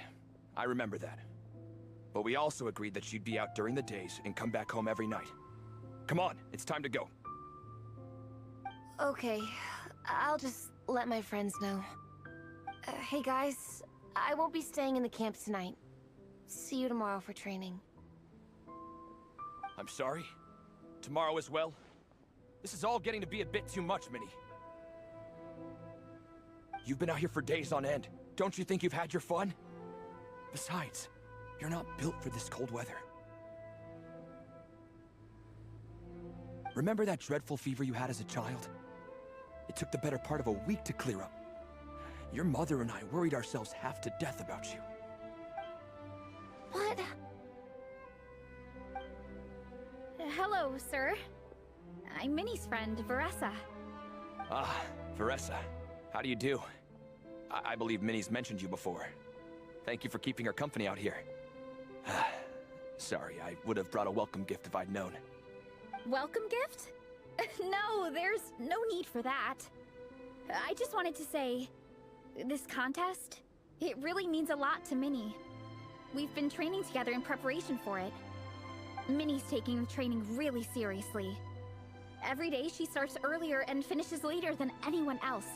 I remember that. But we also agreed that you'd be out during the days and come back home every night. Come on, it's time to go. Okay, I'll just let my friends know. Hey guys, I won't be staying in the camp tonight. See you tomorrow for training. I'm sorry. Tomorrow as well. This is all getting to be a bit too much, Minnie. You've been out here for days on end. Don't you think you've had your fun? Besides, you're not built for this cold weather. Remember that dreadful fever you had as a child? It took the better part of a week to clear up. Your mother and I worried ourselves half to death about you. What? Hello, sir. I'm Minnie's friend, Veressa. Ah, Veressa. How do you do? I believe Minnie's mentioned you before. Thank you for keeping her company out here. Sorry, I would have brought a welcome gift if I'd known. Welcome gift? No, there's no need for that. I just wanted to say, This contest, it really means a lot to Minnie. We've been training together in preparation for it. Minnie's taking the training really seriously. Every day she starts earlier and finishes later than anyone else.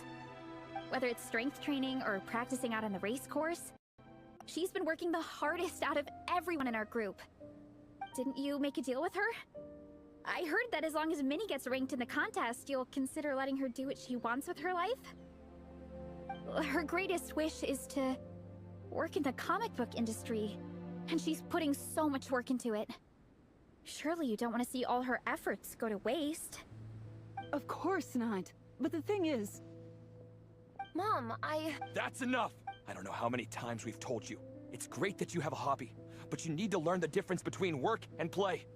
Whether it's strength training or practicing out on the race course, she's been working the hardest out of everyone in our group. Didn't you make a deal with her? I heard that as long as Minnie gets ranked in the contest, you'll consider letting her do what she wants with her life? Her greatest wish is to work in the comic book industry, and she's putting so much work into it. Surely you don't want to see all her efforts go to waste. Of course not. But the thing is... Mom, That's enough! I don't know how many times we've told you. It's great that you have a hobby, but you need to learn the difference between work and play.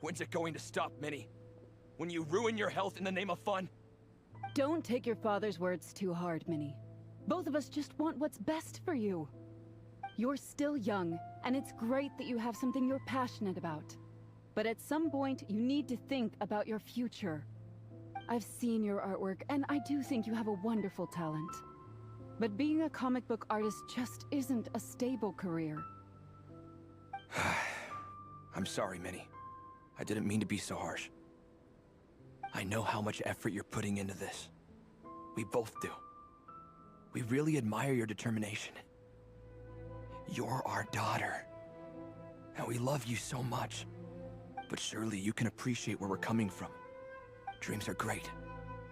When's it going to stop, Minnie? When you ruin your health in the name of fun? Don't take your father's words too hard, Minnie. Both of us just want what's best for you. You're still young, and it's great that you have something you're passionate about. But at some point, you need to think about your future. I've seen your artwork, and I do think you have a wonderful talent. But being a comic book artist just isn't a stable career. I'm sorry, Minnie. I didn't mean to be so harsh. I know how much effort you're putting into this. We both do. We really admire your determination. You're our daughter. And we love you so much. But surely you can appreciate where we're coming from. Dreams are great.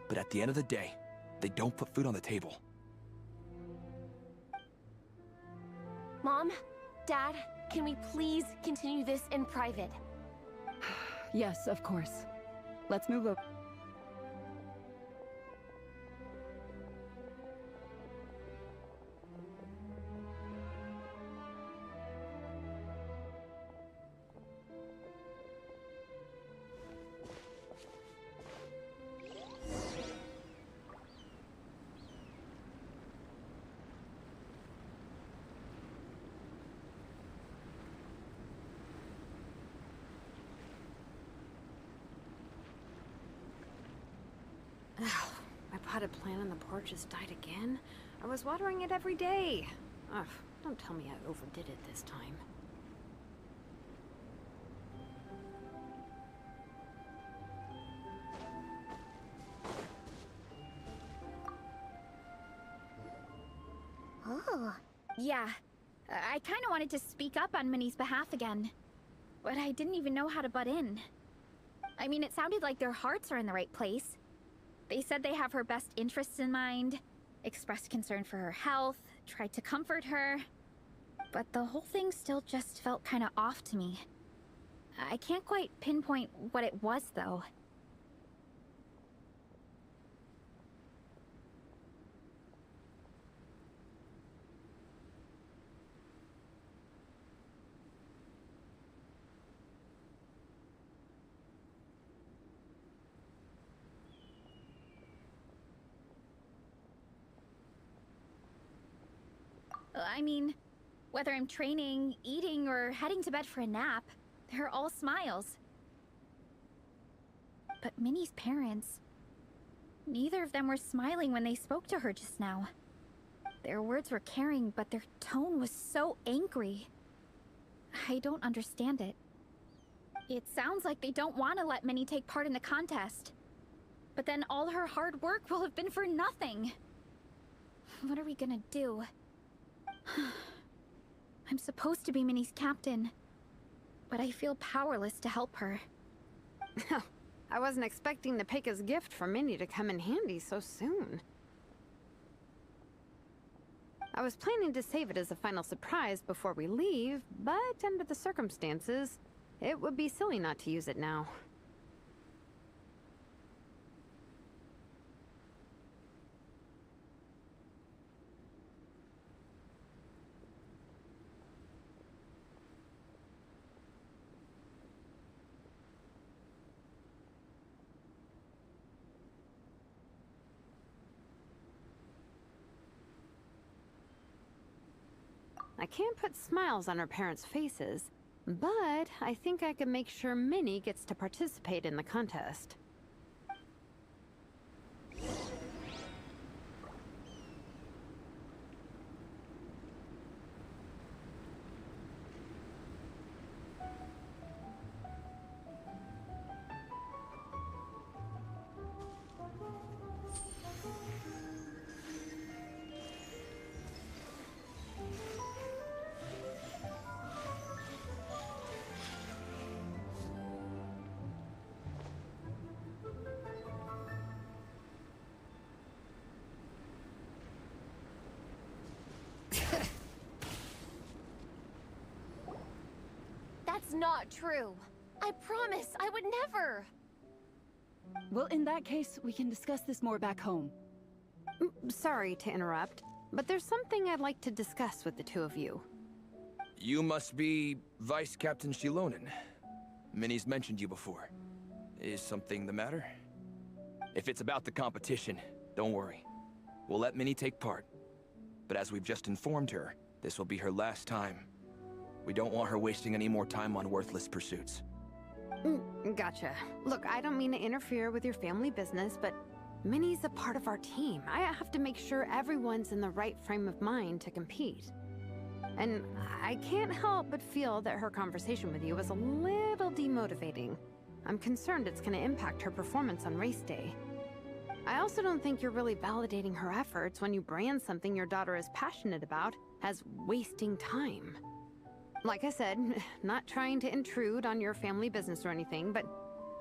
But at the end of the day, they don't put food on the table. Mom, Dad, can we please continue this in private? Yes, of course. Let's move up. My potted plant on the porch has died again. I was watering it every day. Ugh, don't tell me I overdid it this time. Oh. Yeah. I kind of wanted to speak up on Minnie's behalf again. But I didn't even know how to butt in. I mean, it sounded like their hearts are in the right place. They said they have her best interests in mind, expressed concern for her health, tried to comfort her. But the whole thing still just felt kind of off to me. I can't quite pinpoint what it was, though. I mean, whether I'm training, eating, or heading to bed for a nap, they're all smiles. But Minnie's parents... neither of them were smiling when they spoke to her just now. Their words were caring, but their tone was so angry. I don't understand it. It sounds like they don't want to let Minnie take part in the contest. But then all her hard work will have been for nothing. What are we gonna do? I'm supposed to be Minnie's captain, but I feel powerless to help her. I wasn't expecting the Peka's gift from Minnie to come in handy so soon. I was planning to save it as a final surprise before we leave, but under the circumstances, it would be silly not to use it now. I can't put smiles on her parents' faces, but I think I can make sure Minnie gets to participate in the contest. That's not true. I promise, I would never. Well, in that case, we can discuss this more back home. Sorry to interrupt, but there's something I'd like to discuss with the two of you. You must be Vice Captain Shilonen. Minnie's mentioned you before. Is something the matter? If it's about the competition, don't worry. We'll let Minnie take part. But as we've just informed her, this will be her last time. We don't want her wasting any more time on worthless pursuits. Gotcha. Look, I don't mean to interfere with your family business, but Minnie's a part of our team. I have to make sure everyone's in the right frame of mind to compete. And I can't help but feel that her conversation with you was a little demotivating. I'm concerned it's going to impact her performance on race day. I also don't think you're really validating her efforts when you brand something your daughter is passionate about as wasting time. Like I said, not trying to intrude on your family business or anything, but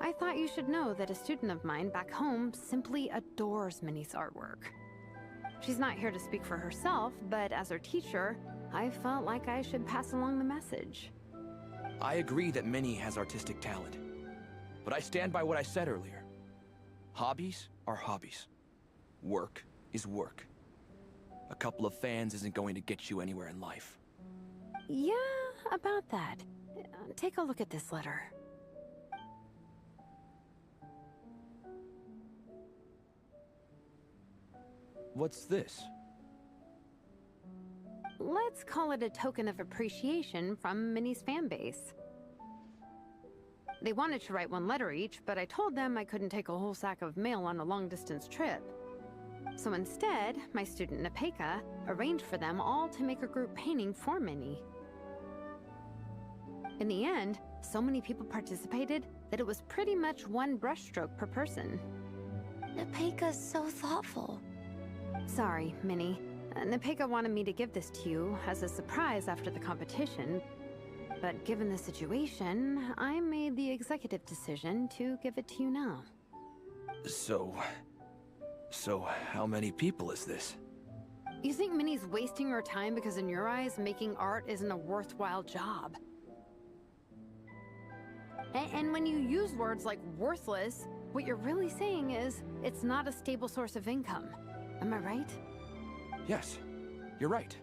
I thought you should know that a student of mine back home simply adores Minnie's artwork. She's not here to speak for herself, but as her teacher, I felt like I should pass along the message. I agree that Minnie has artistic talent, but I stand by what I said earlier. Hobbies are hobbies. Work is work. A couple of fans isn't going to get you anywhere in life. Yeah, about that. Take a look at this letter. What's this? Let's call it a token of appreciation from Minnie's fan base. They wanted to write one letter each, but I told them I couldn't take a whole sack of mail on a long-distance trip. So instead, my student Nepeka arranged for them all to make a group painting for Minnie. In the end, so many people participated that it was pretty much one brushstroke per person. Nepeka's so thoughtful. Sorry, Minnie. Nepeka wanted me to give this to you as a surprise after the competition, but given the situation, I made the executive decision to give it to you now. So how many people is this? You think Minnie's wasting her time because in your eyes, making art isn't a worthwhile job? And when you use words like worthless, what you're really saying is it's not a stable source of income. Am I right? Yes, you're right.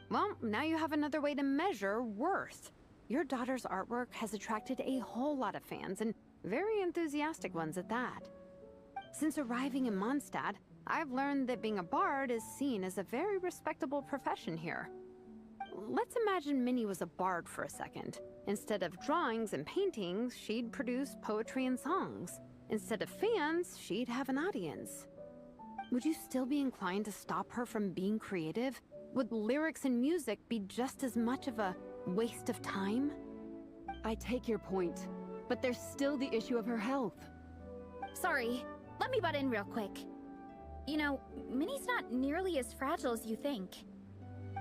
Well, now you have another way to measure worth. Your daughter's artwork has attracted a whole lot of fans, and very enthusiastic ones at that. Since arriving in Mondstadt, I've learned that being a bard is seen as a very respectable profession here. Let's imagine Minnie was a bard for a second. Instead of drawings and paintings, she'd produce poetry and songs. Instead of fans, she'd have an audience. Would you still be inclined to stop her from being creative? Would lyrics and music be just as much of a waste of time? I take your point, but there's still the issue of her health. Sorry, let me butt in real quick. You know, Minnie's not nearly as fragile as you think.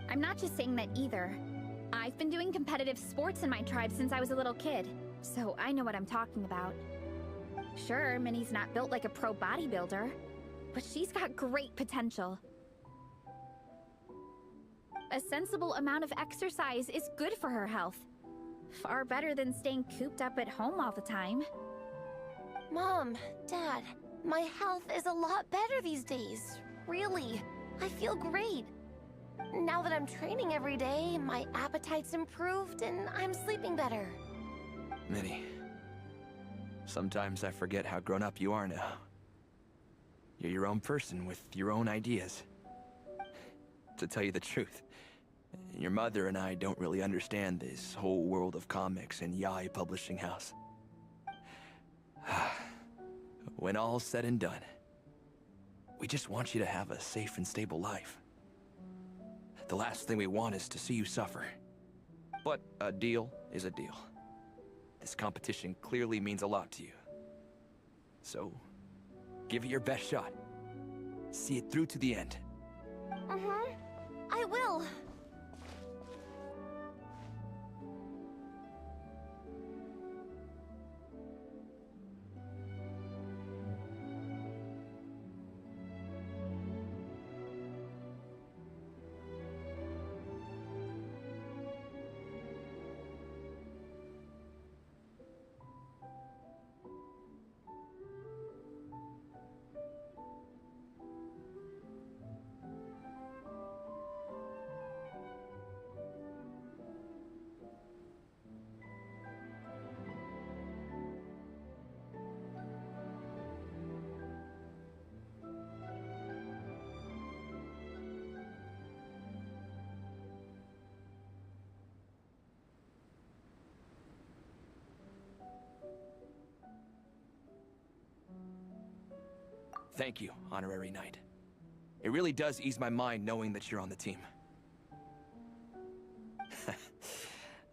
I'm not just saying that either. I've been doing competitive sports in my tribe since I was a little kid, so I know what I'm talking about. Sure, Minnie's not built like a pro bodybuilder, but she's got great potential. A sensible amount of exercise is good for her health. Far better than staying cooped up at home all the time. Mom, Dad, my health is a lot better these days. Really, I feel great. Now that I'm training every day, my appetite's improved and I'm sleeping better. Minnie, sometimes I forget how grown up you are now. You're your own person with your own ideas. To tell you the truth, your mother and I don't really understand this whole world of comics and yaoi publishing house. When all's said and done, we just want you to have a safe and stable life. The last thing we want is to see you suffer. But a deal is a deal. This competition clearly means a lot to you. So, give it your best shot. See it through to the end. I will. Thank you, Honorary Knight. It really does ease my mind knowing that you're on the team.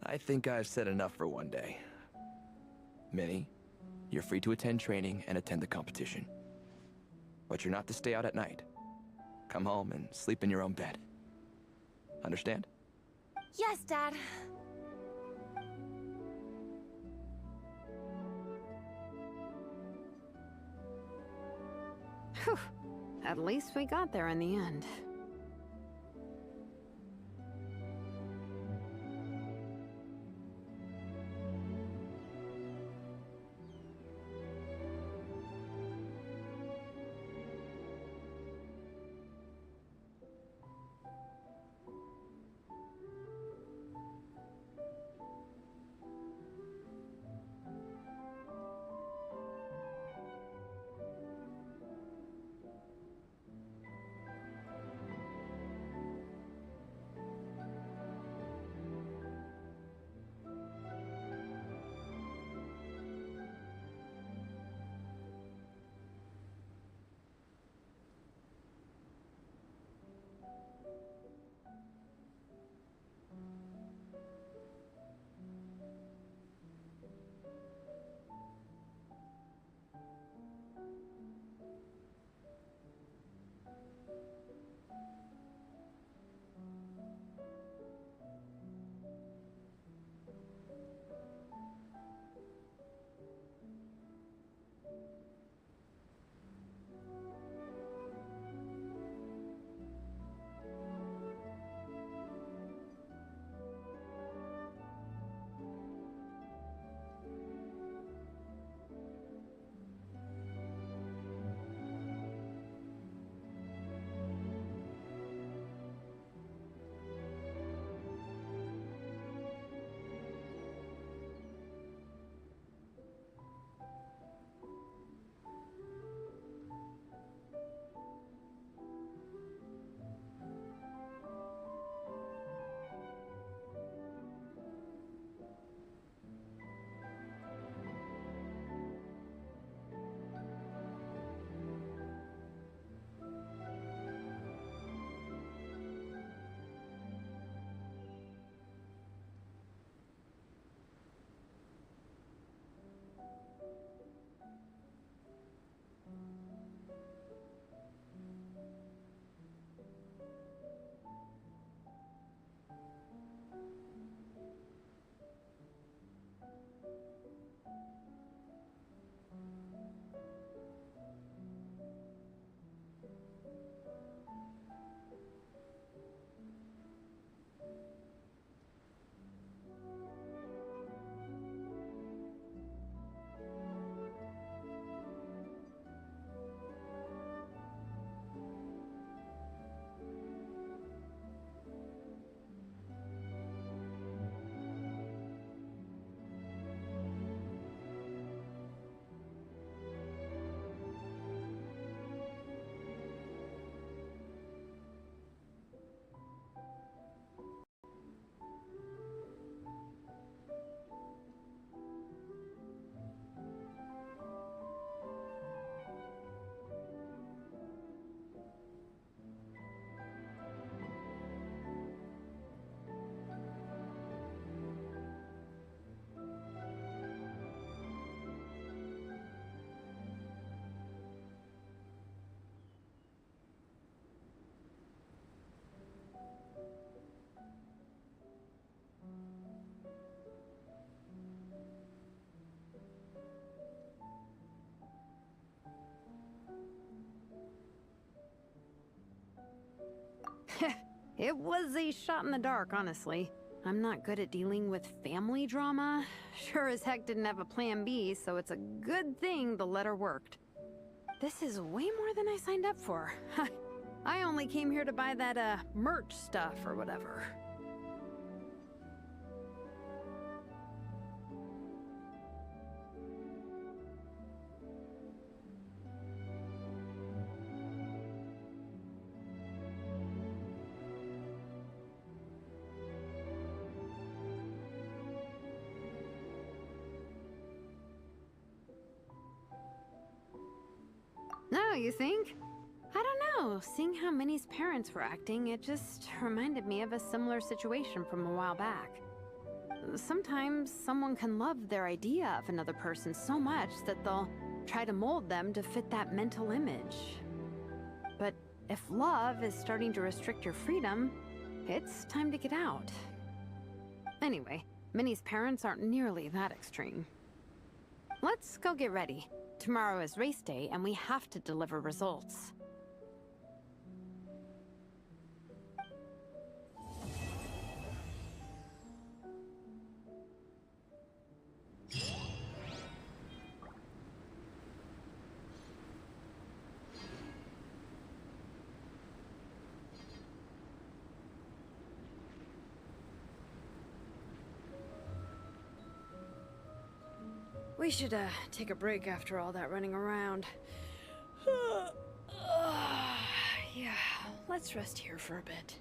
I think I've said enough for one day. Minnie, you're free to attend training and attend the competition. But you're not to stay out at night. Come home and sleep in your own bed. Understand? Yes, Dad. Whew. At least we got there in the end. It was a shot in the dark, honestly. I'm not good at dealing with family drama. Sure as heck didn't have a plan B, so it's a good thing the letter worked. This is way more than I signed up for. I only came here to buy that, merch stuff or whatever. Oh, you think? I don't know. Seeing how Minnie's parents were acting, it just reminded me of a similar situation from a while back. Sometimes someone can love their idea of another person so much that they'll try to mold them to fit that mental image. But if love is starting to restrict your freedom, it's time to get out. Anyway, Minnie's parents aren't nearly that extreme. Let's go get ready. Tomorrow is race day and we have to deliver results. We should take a break after all that running around. Yeah, let's rest here for a bit.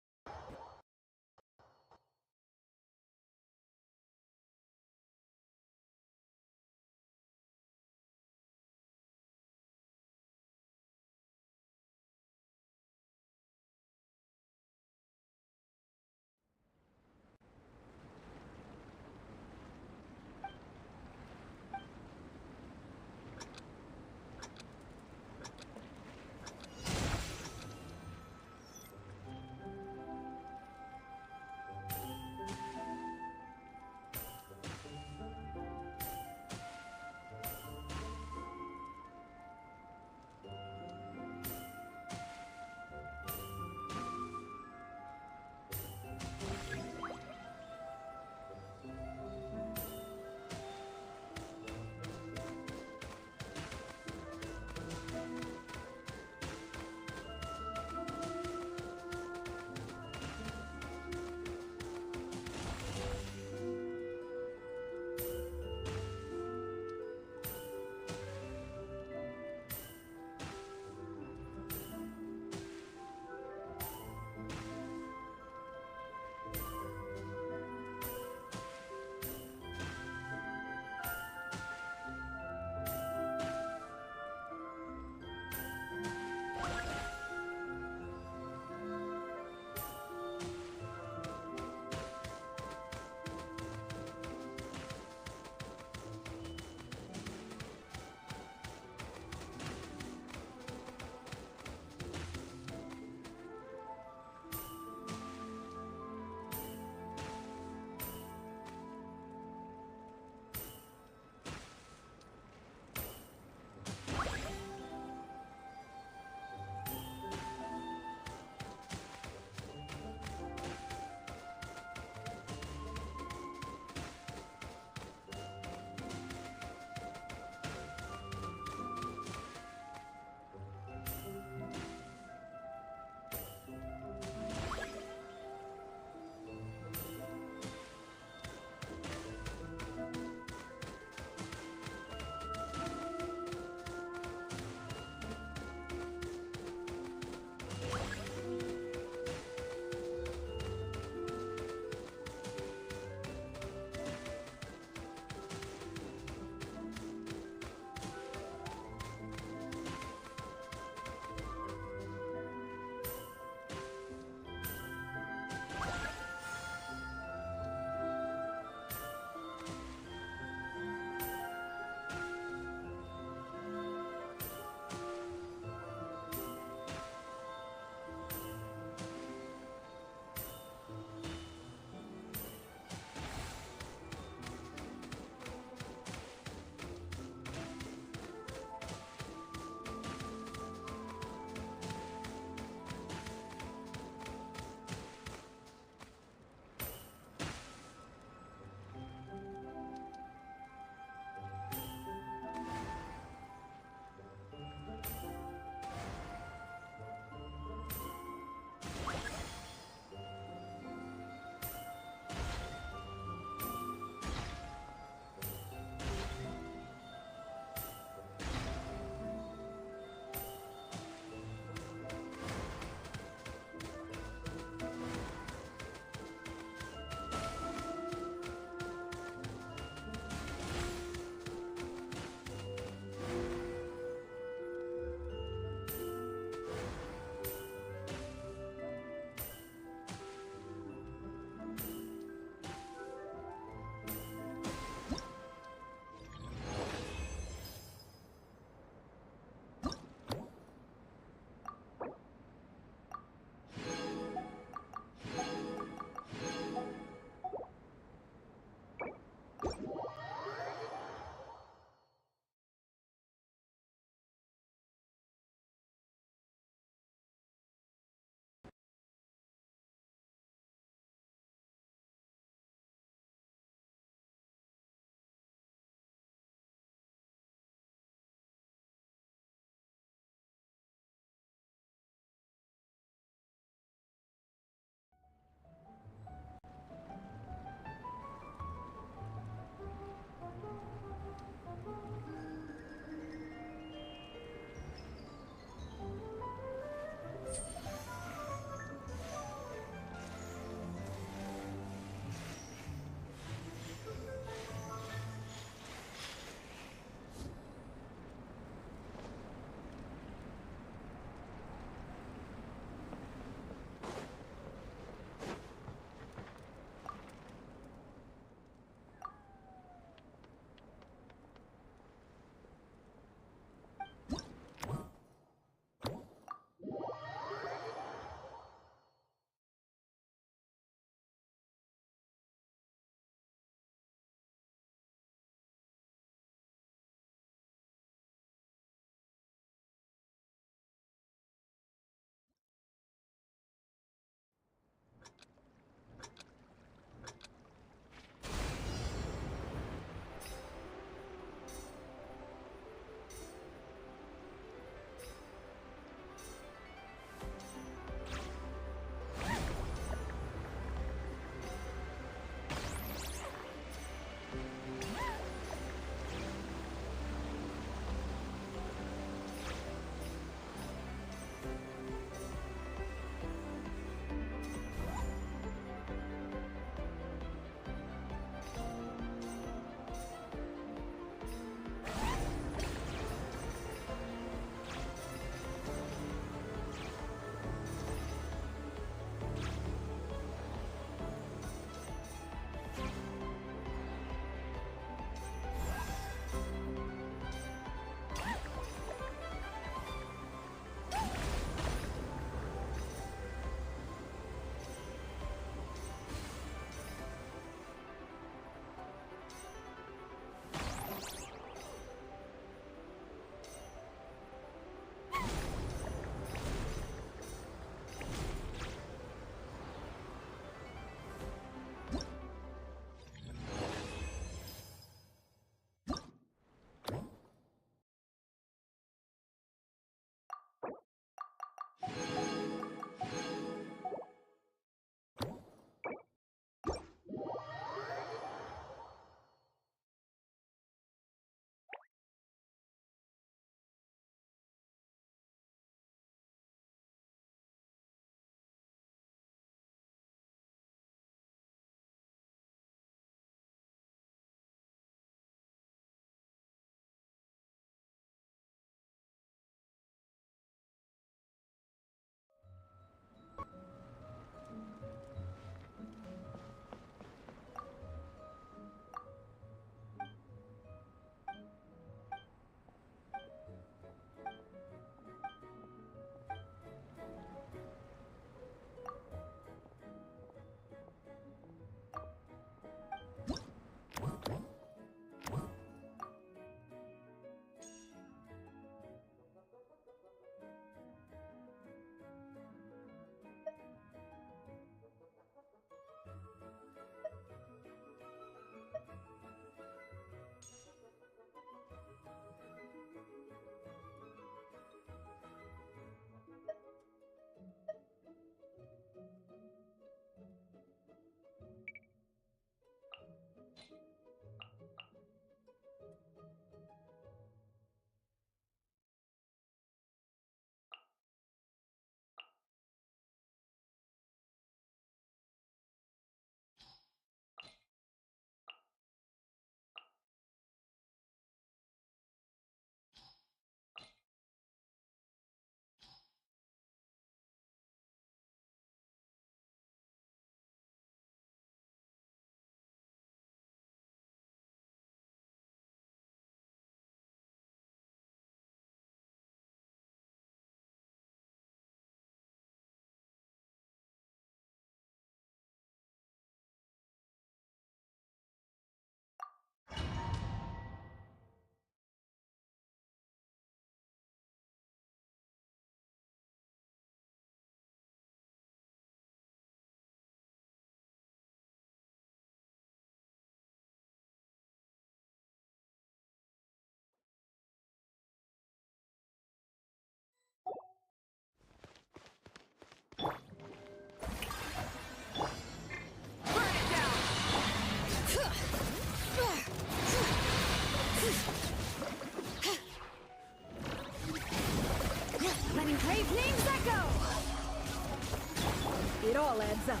all adds up.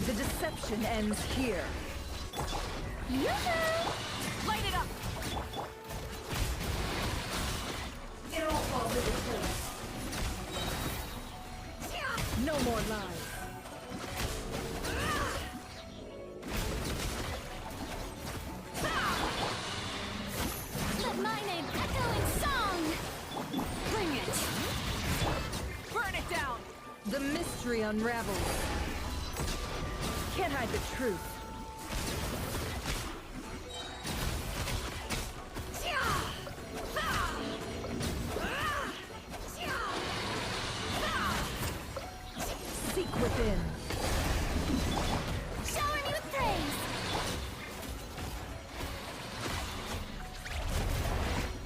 The deception ends here. Yoo-hoo! Light it up! It all falls into place. No more lies. Let my name echo in song! Bring it! Burn it down! The mystery unravels. Can't hide the truth. Seek within. Shower me with praise!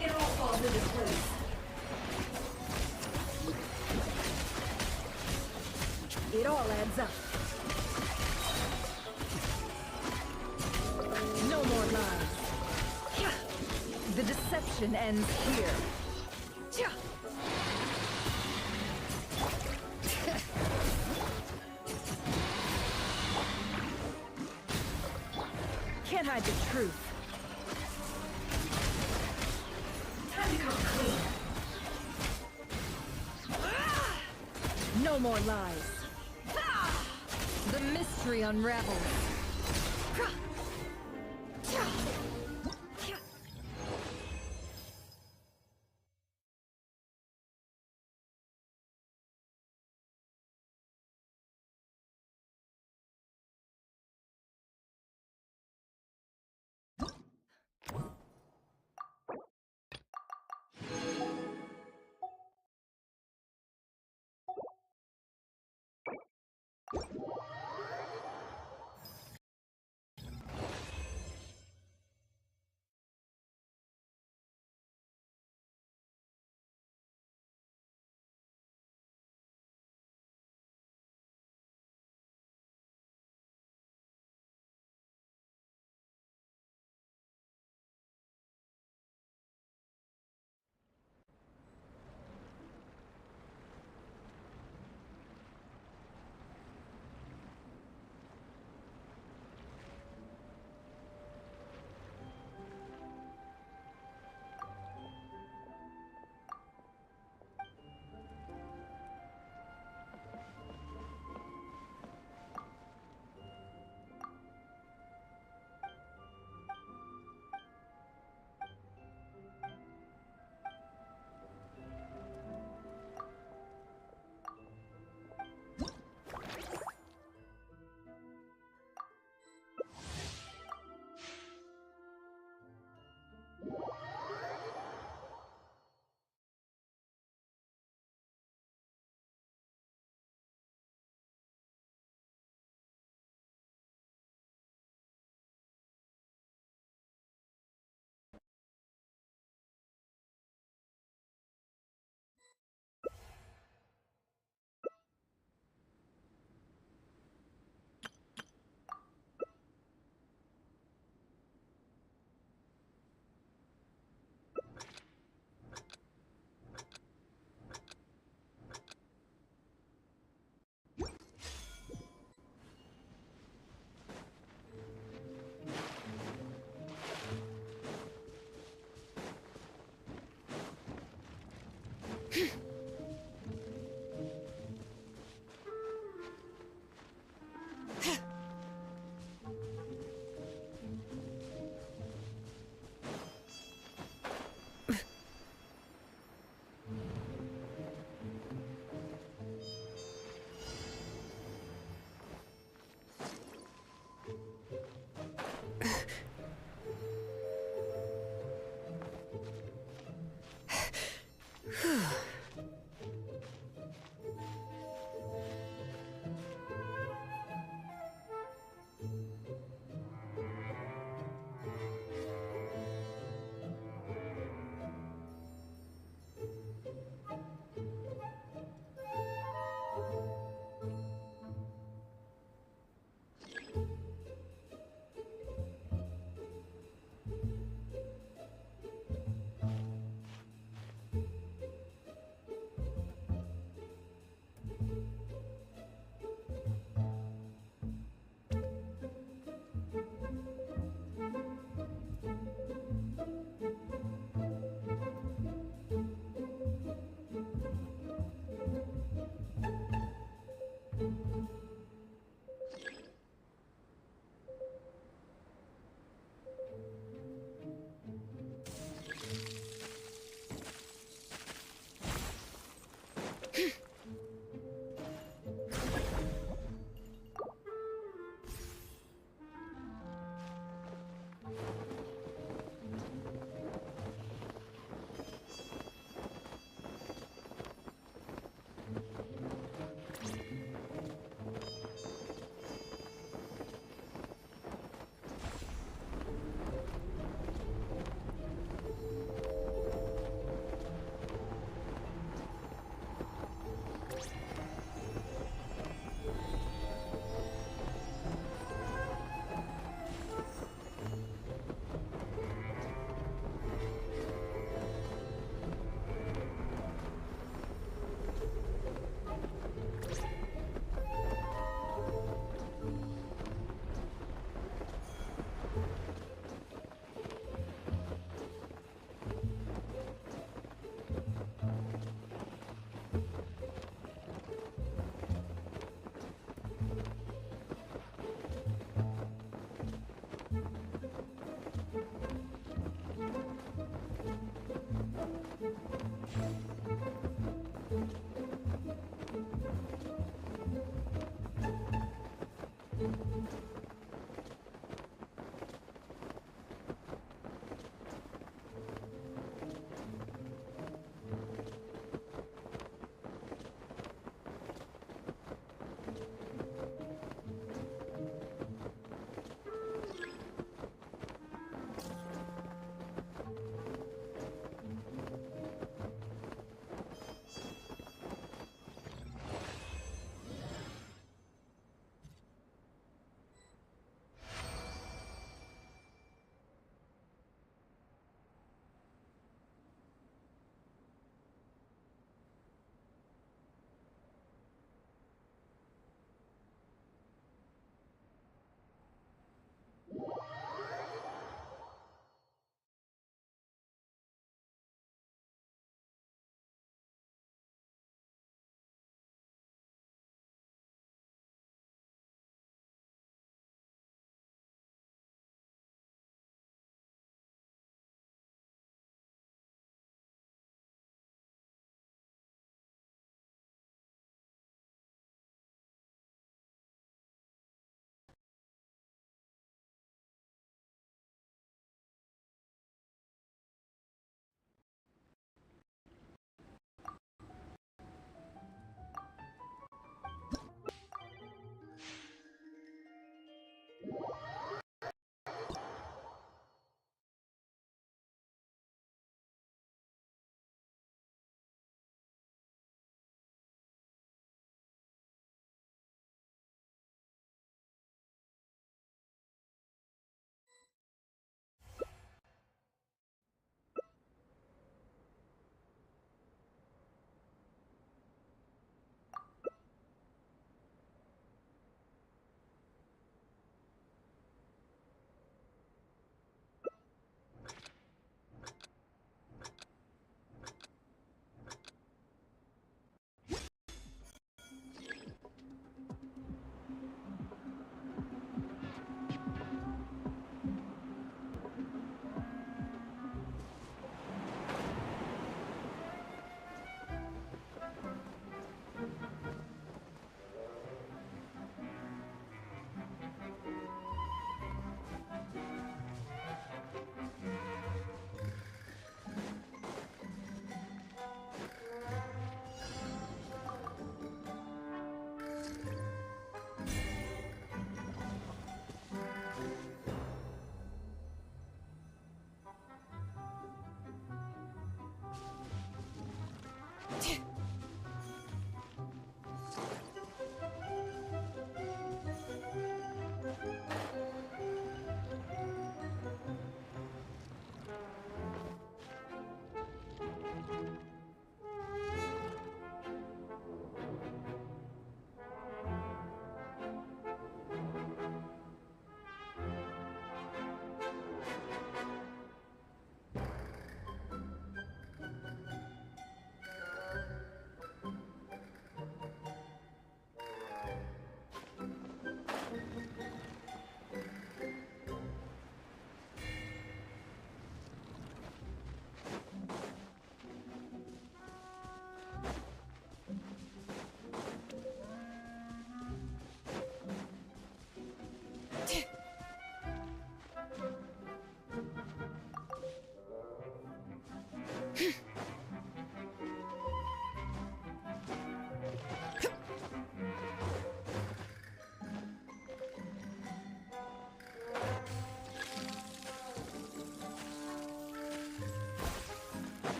It all falls into place. It all adds up. No more lies. The deception ends here. Can't hide the truth. Time to come clean. No more lies. The mystery unravels.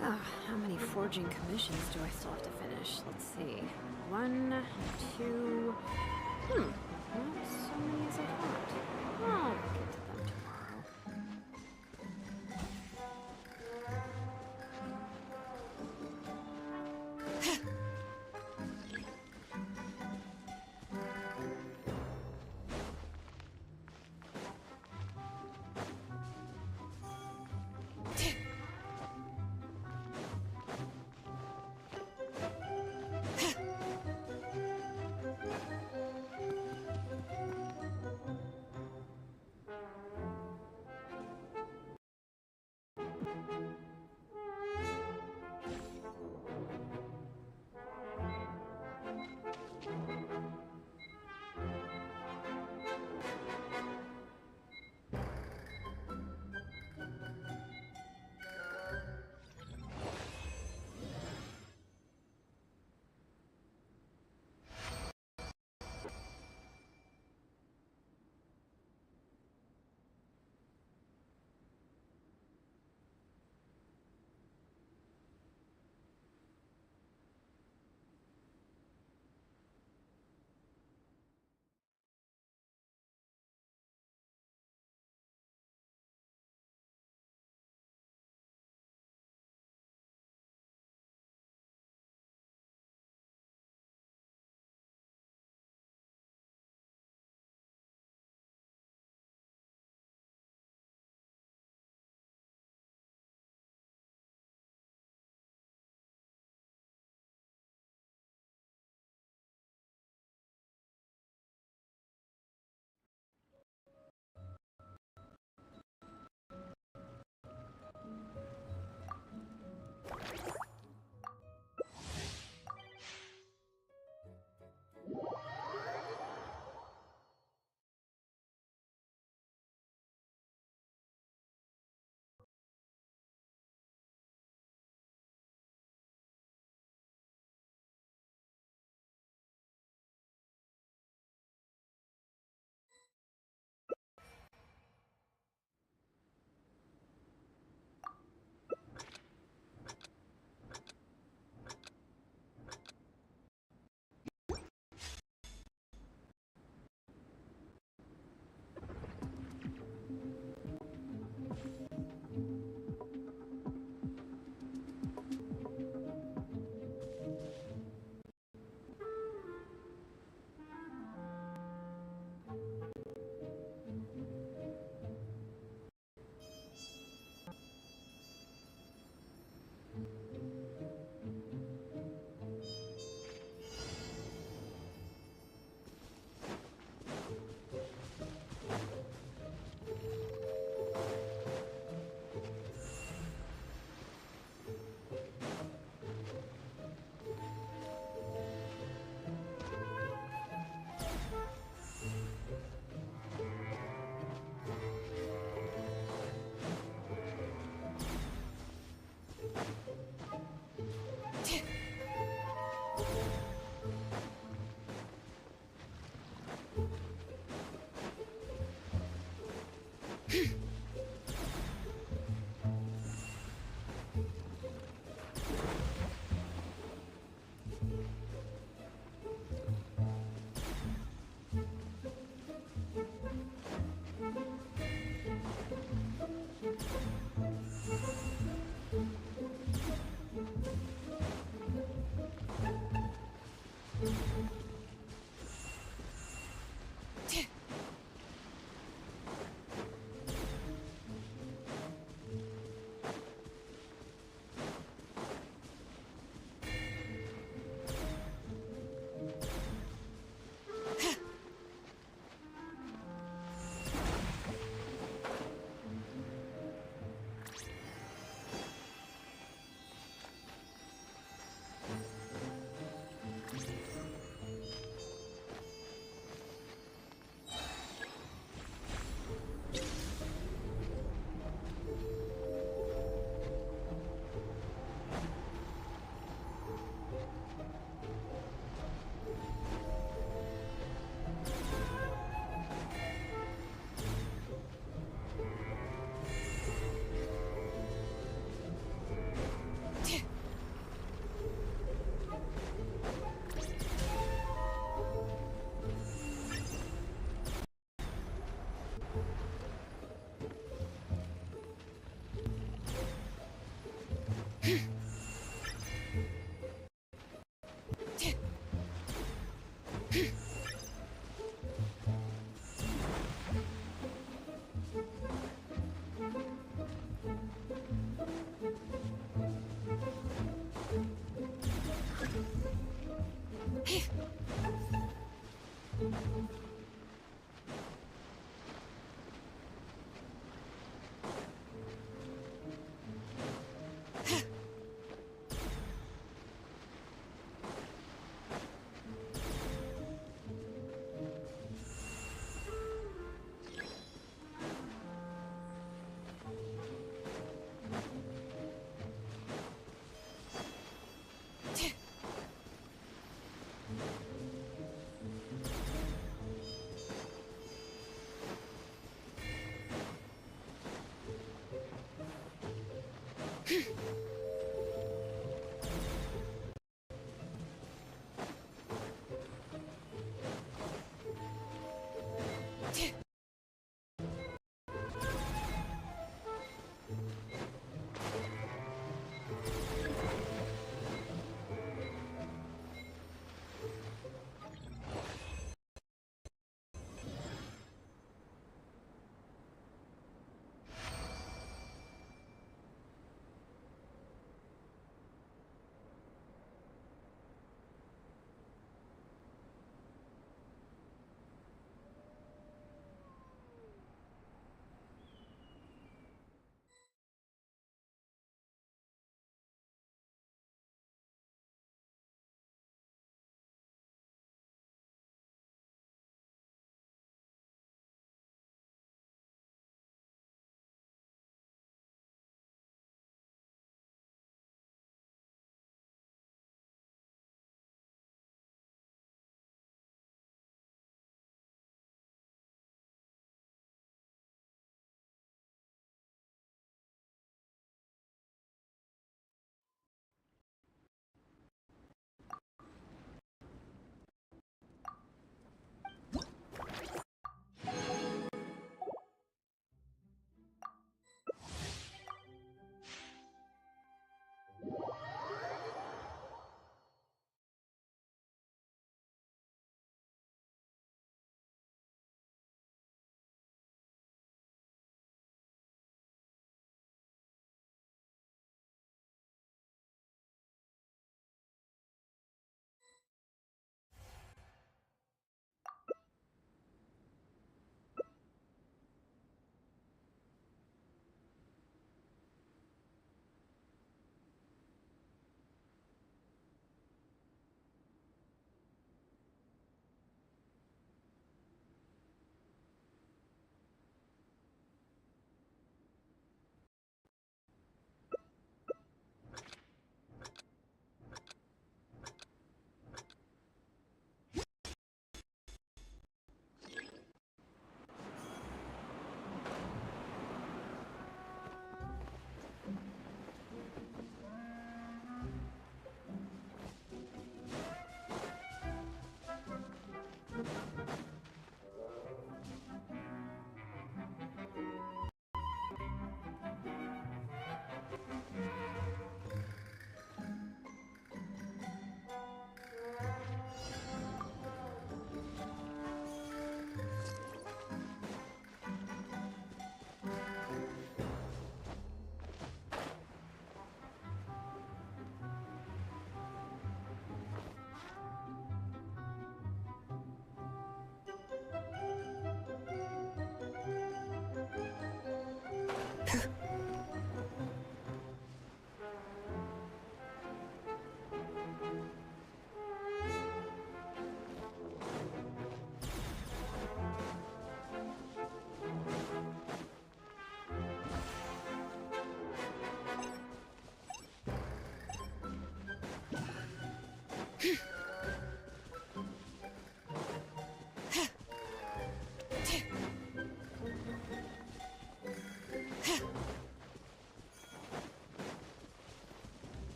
Oh, how many forging commissions do I still have to finish? Let's see. 1, 2... Not so many as I thought. I'll get to them tomorrow.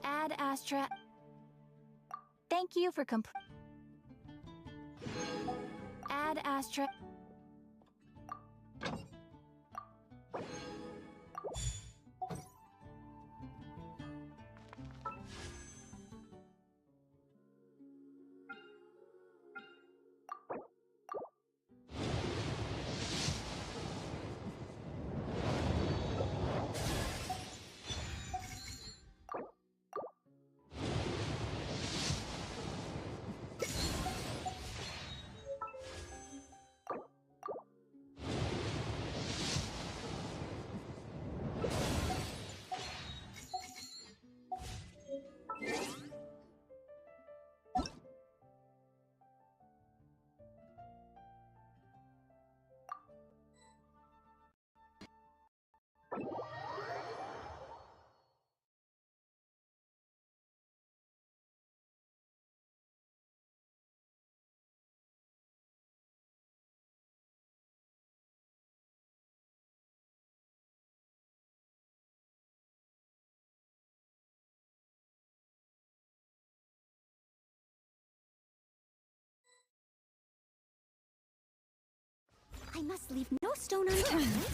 Ad Astra. Thank you for Ad Astra. I must leave no stone unturned.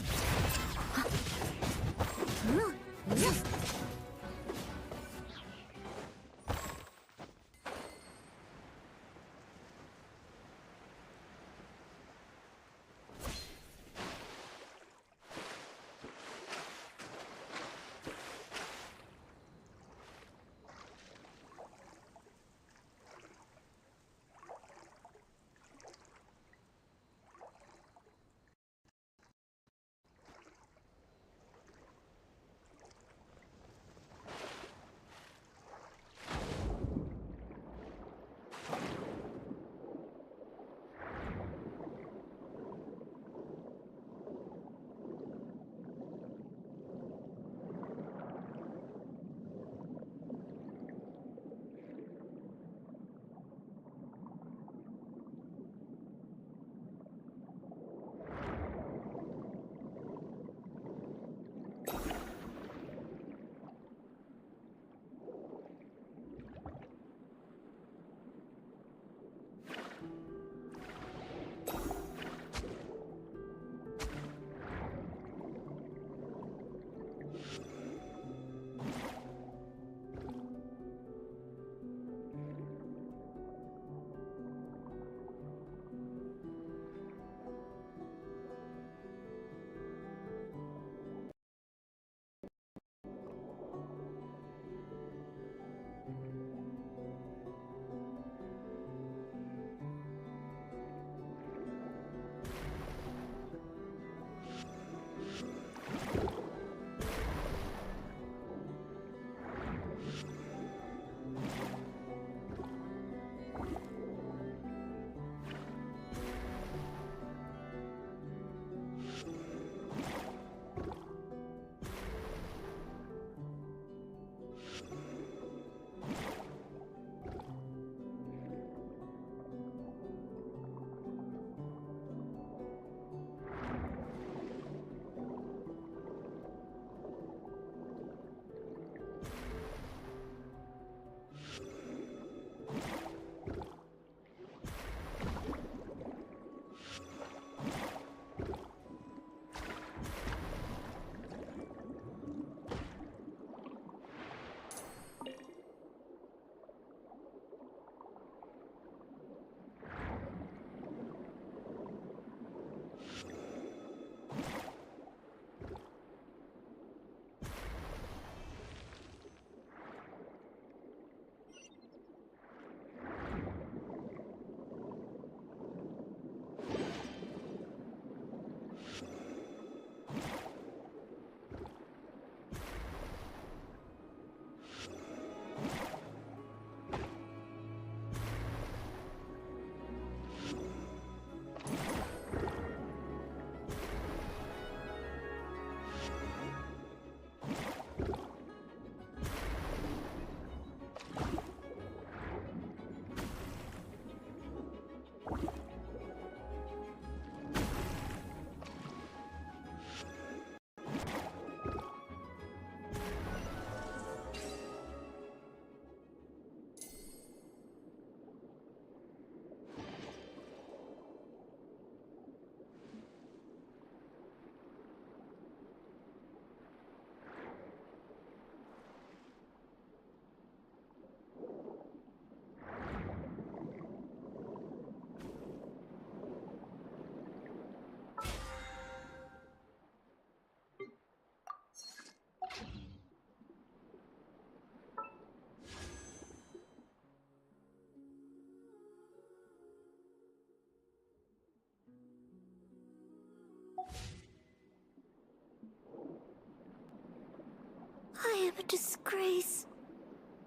am a disgrace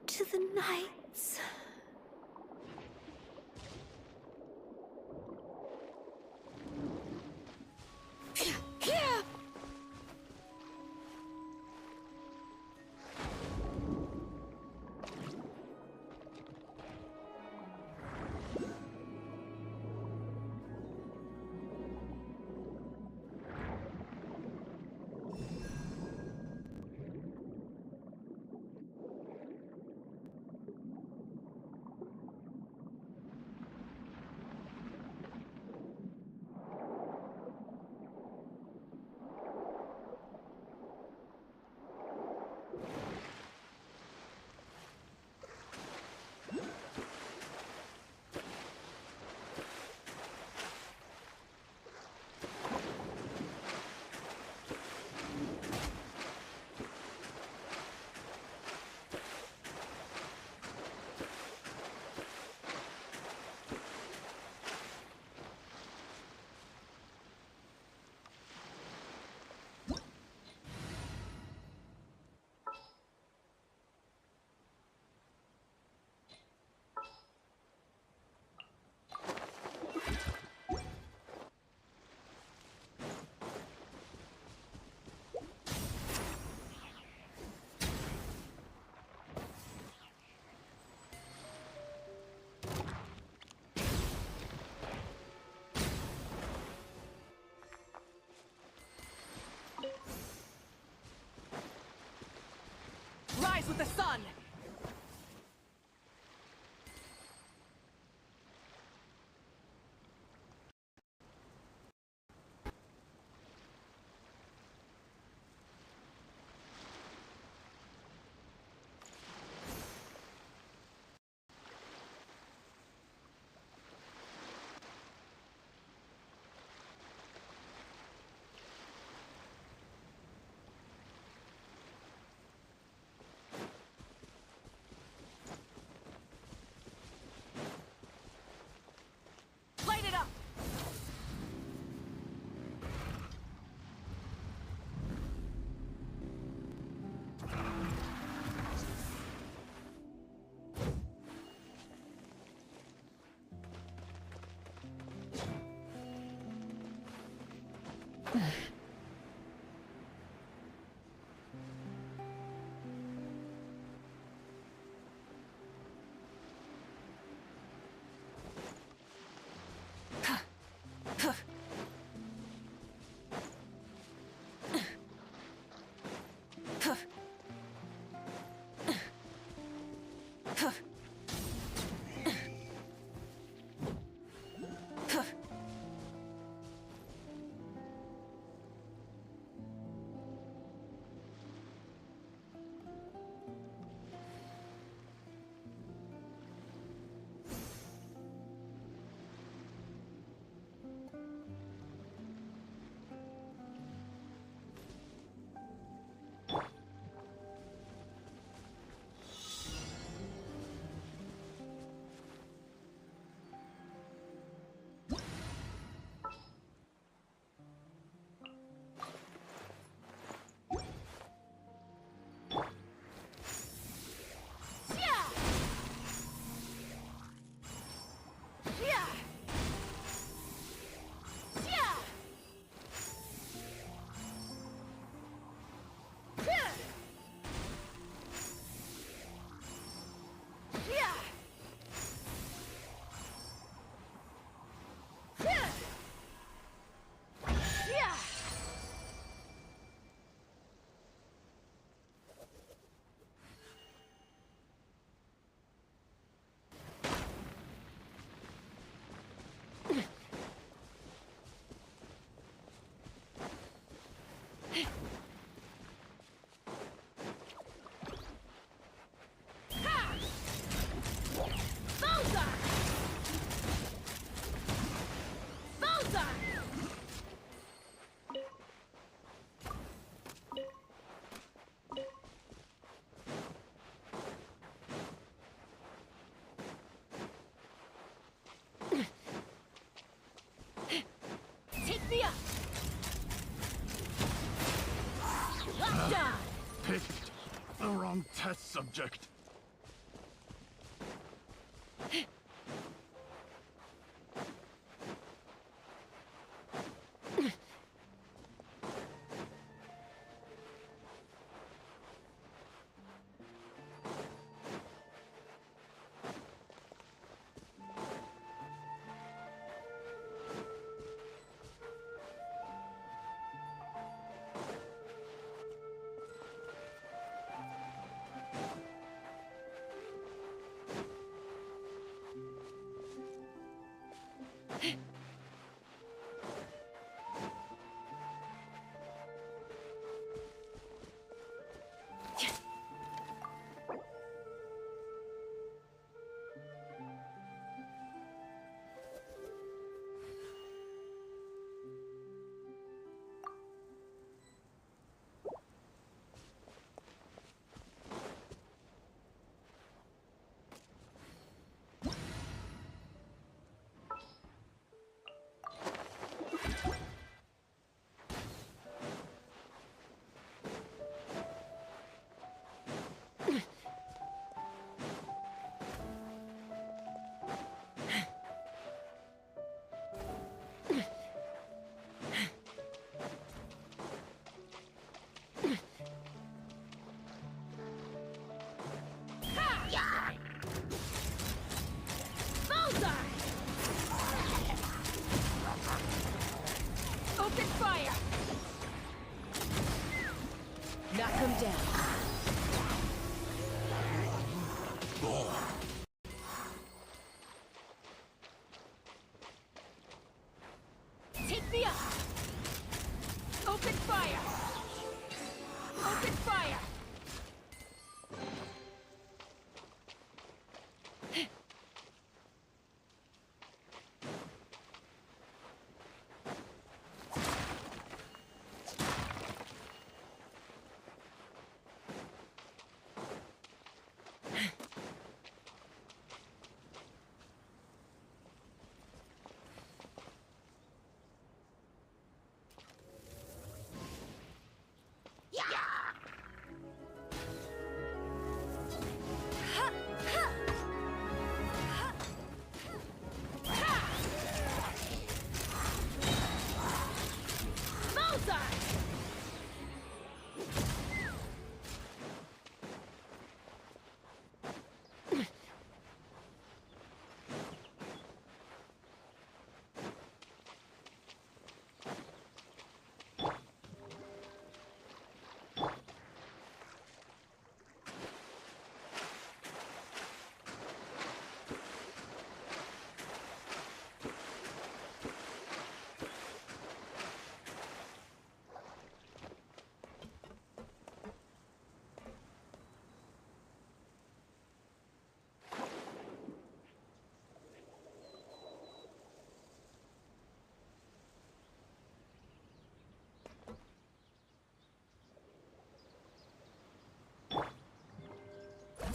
to the knights. Rise with the sun! Light it up! The wrong test subject. Open fire! Knock him down. Take me up! Open fire! Open fire!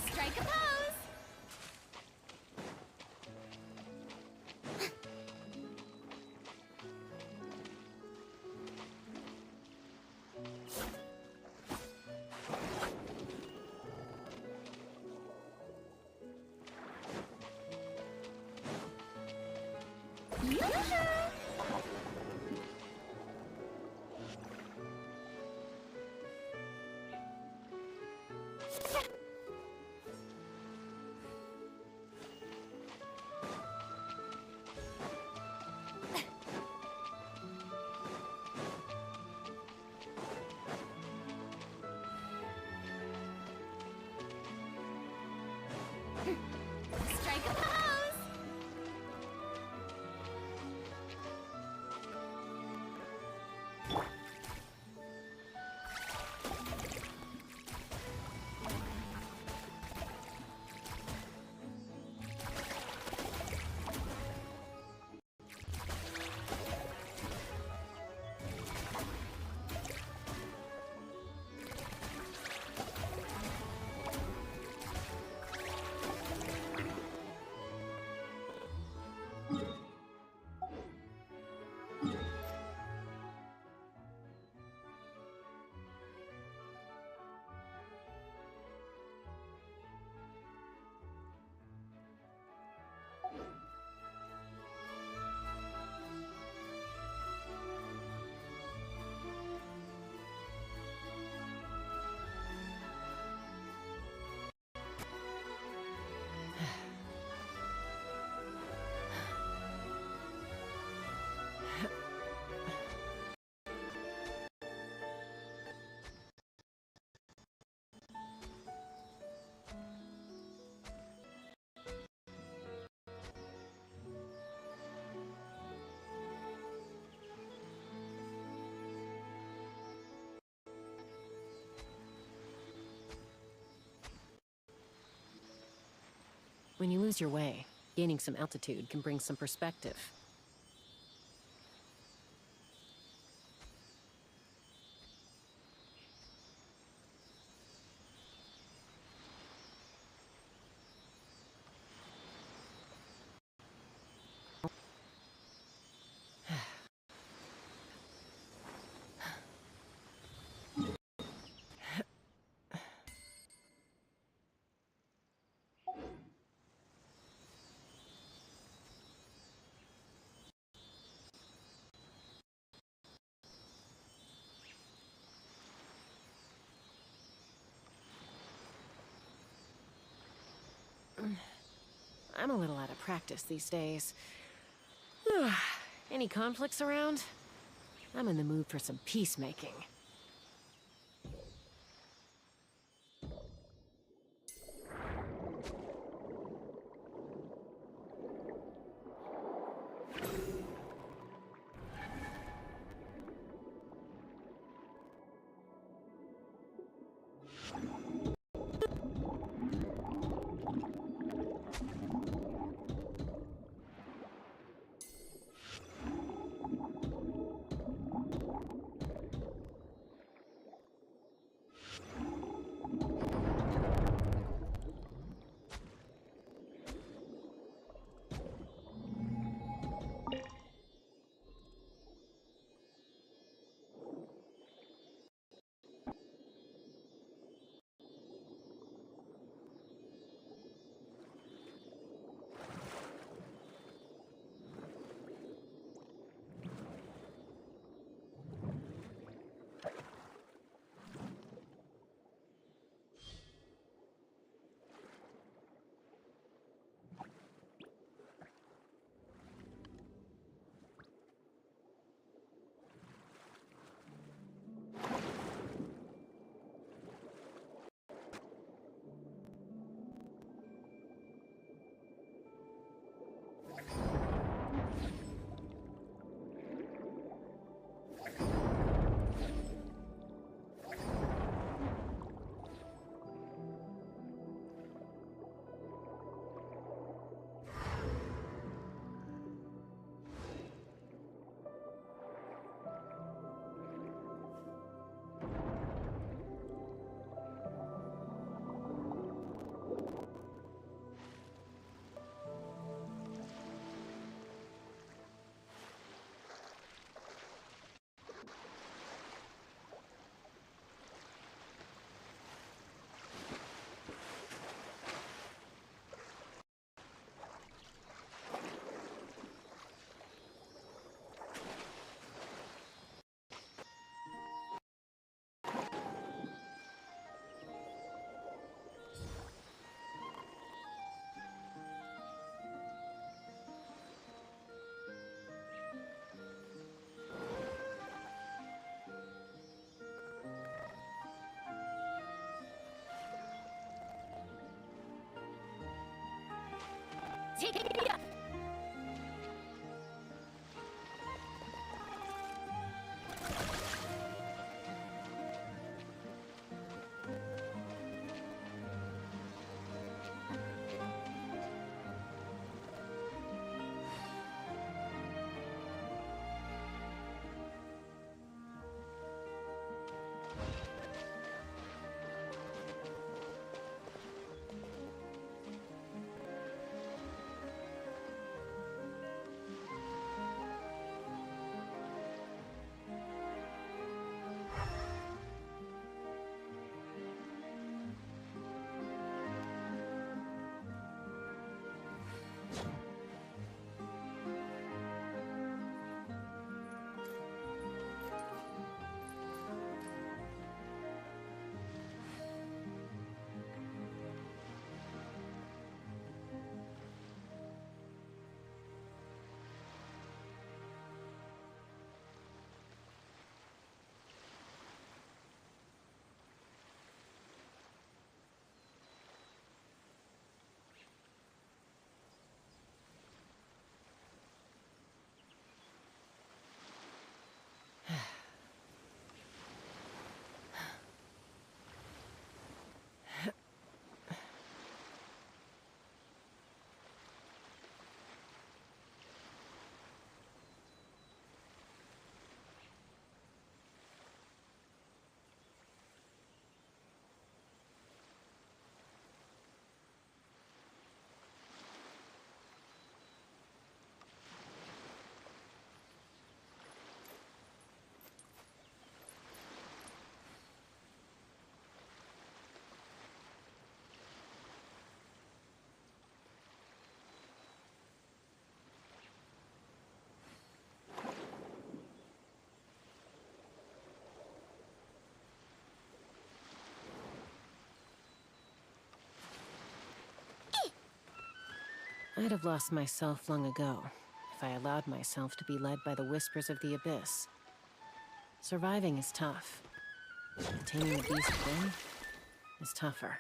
Strike a pose! Strike a pose! When you lose your way, gaining some altitude can bring some perspective. I'm a little out of practice these days. Any conflicts around? I'm in the mood for some peacemaking. I'd have lost myself long ago if I allowed myself to be led by the whispers of the abyss. Surviving is tough. Taming the beast within is tougher.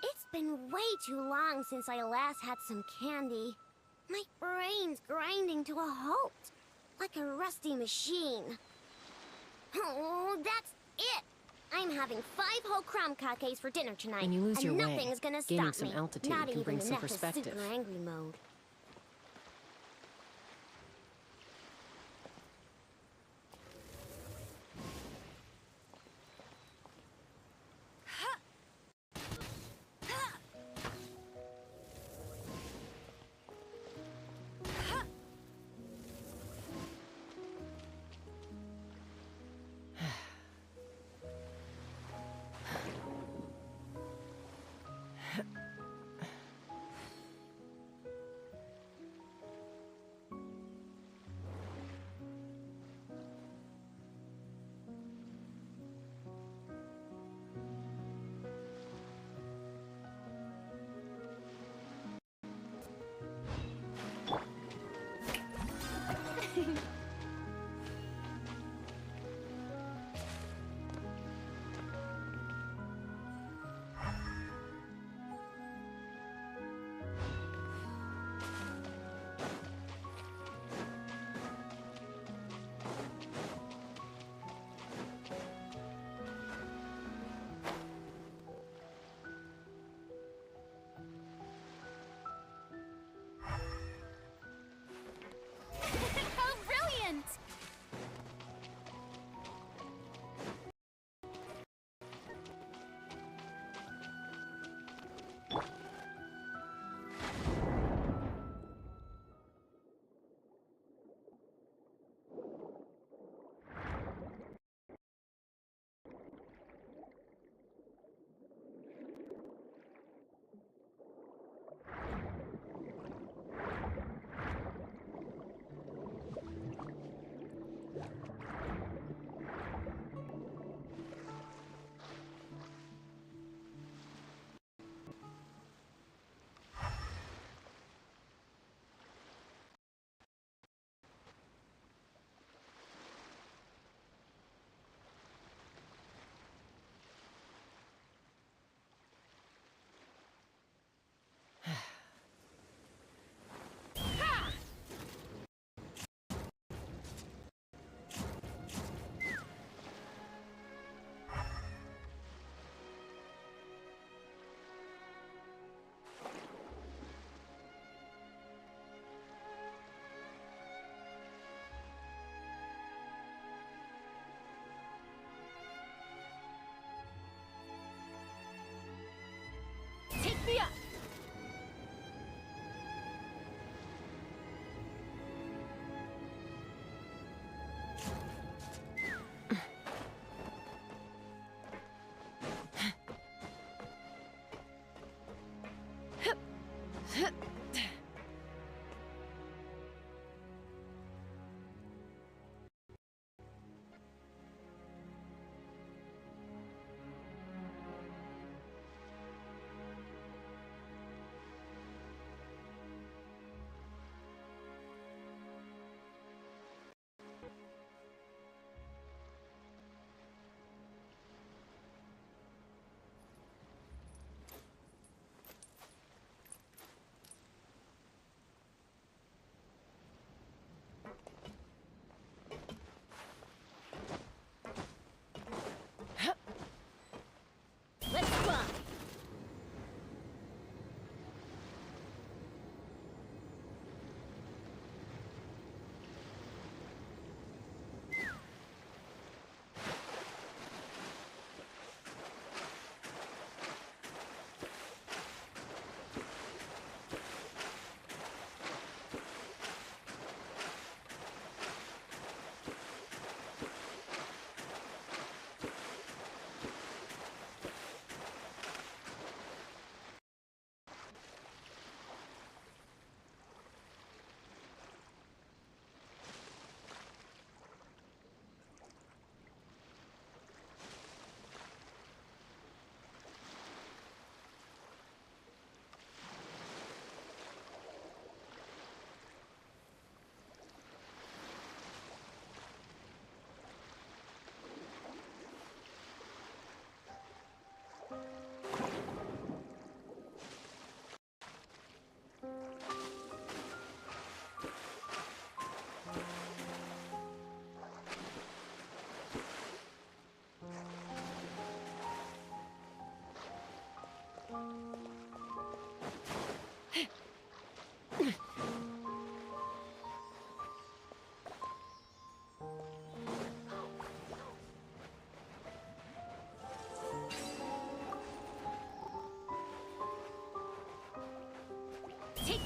It's been way too long since I last had some candy. My brain's grinding to a halt, like a rusty machine. Oh, that's it! I'm having 5 whole crumb cupcakes for dinner tonight, When you lose your way, nothing's gonna gaining stop some me. altitude Not can even bring some enough perspective. super angry mode.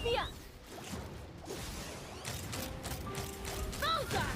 Wake me up! Bullseye!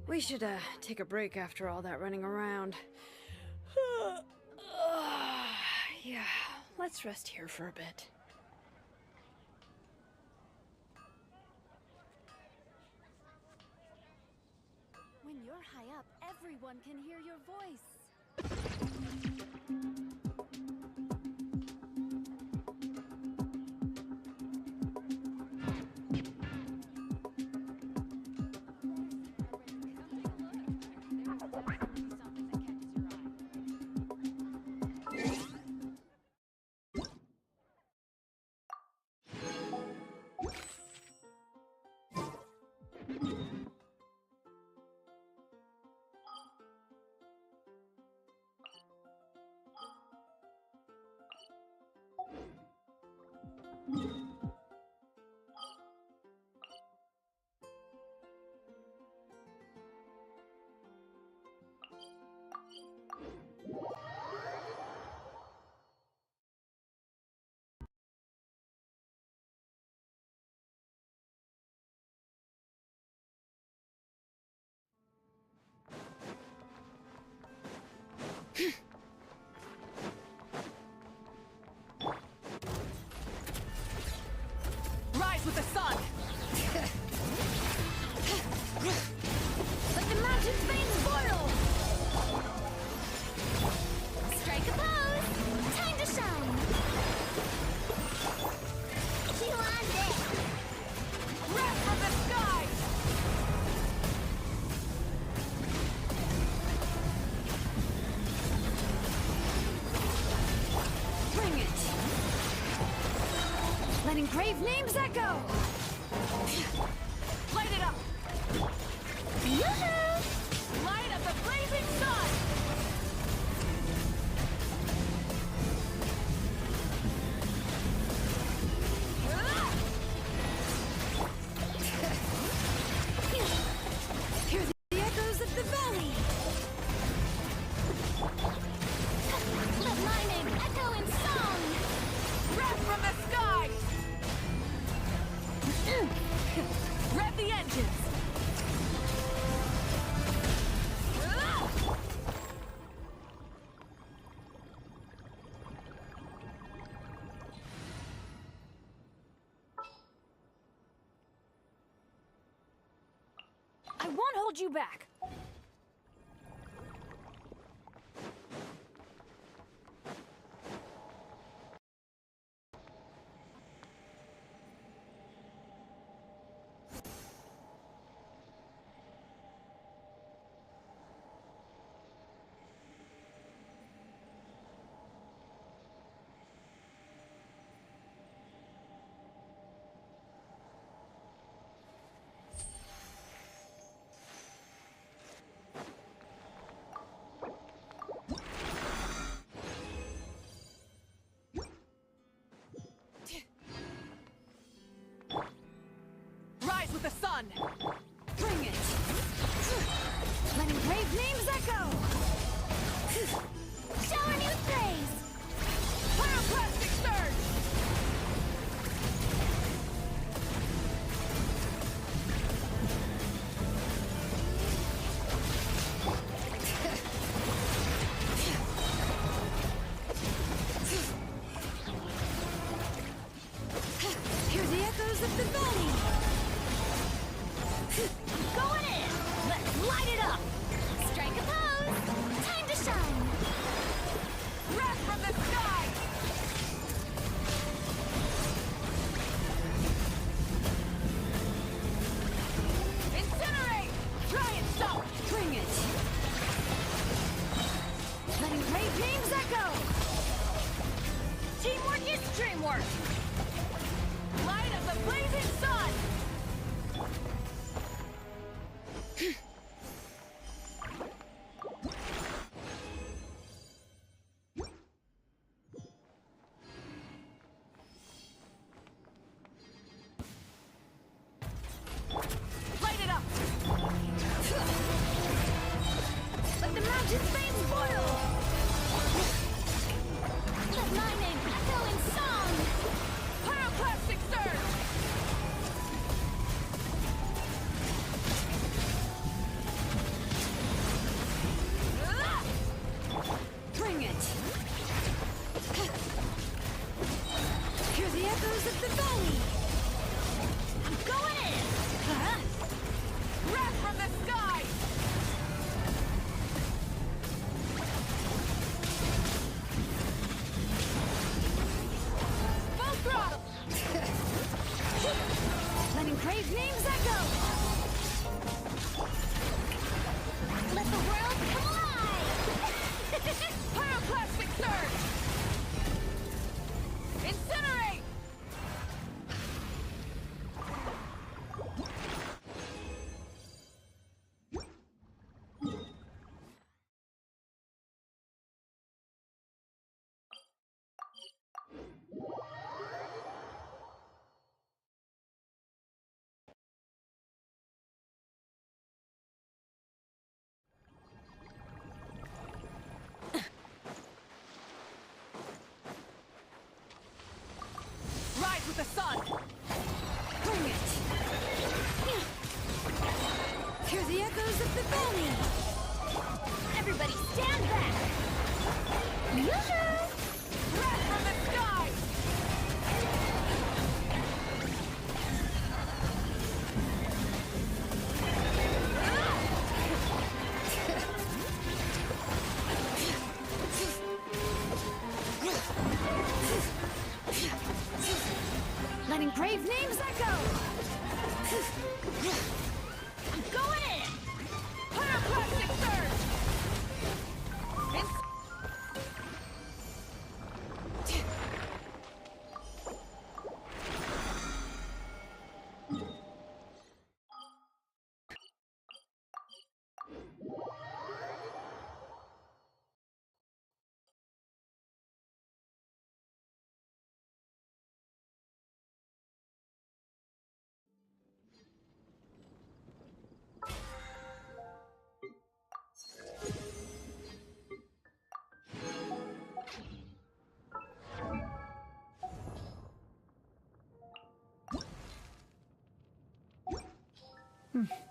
We should, take a break after all that running around. Yeah, let's rest here for a bit. When you're high up, everyone can hear your voice. Rise with the sun! Let the mountain's veins boil! Strike a pose! Time to shine! You on it! Rap from the sky! Bring it! Let engraved names echo! Light it up! Yoo-hoo! Light of the blazing sun! Hear the echoes of the valley! Let my name echo in song! Rap from the sky! Rev the engines! I won't hold you back! Rise with the sun! Bring it! Let engraved names echo! Shower new praise! Pyroclastic surge! Hear the echoes of the valley! Going in! Let's light it up! Strike a pose! Time to shine! echoes of the valley! I'm going in! Wrath from the sky! Full throttle! Letting Crave's names echo! Let the world come alive! Pyroclastic surge! Incinerate! Rise with the sun! Bring it! Hear the echoes of the valley! Everybody stand back! Yoo-hoo! Wrath from the sky! Letting brave names echo! I'm going in! Pyroclastic surge! Hmm.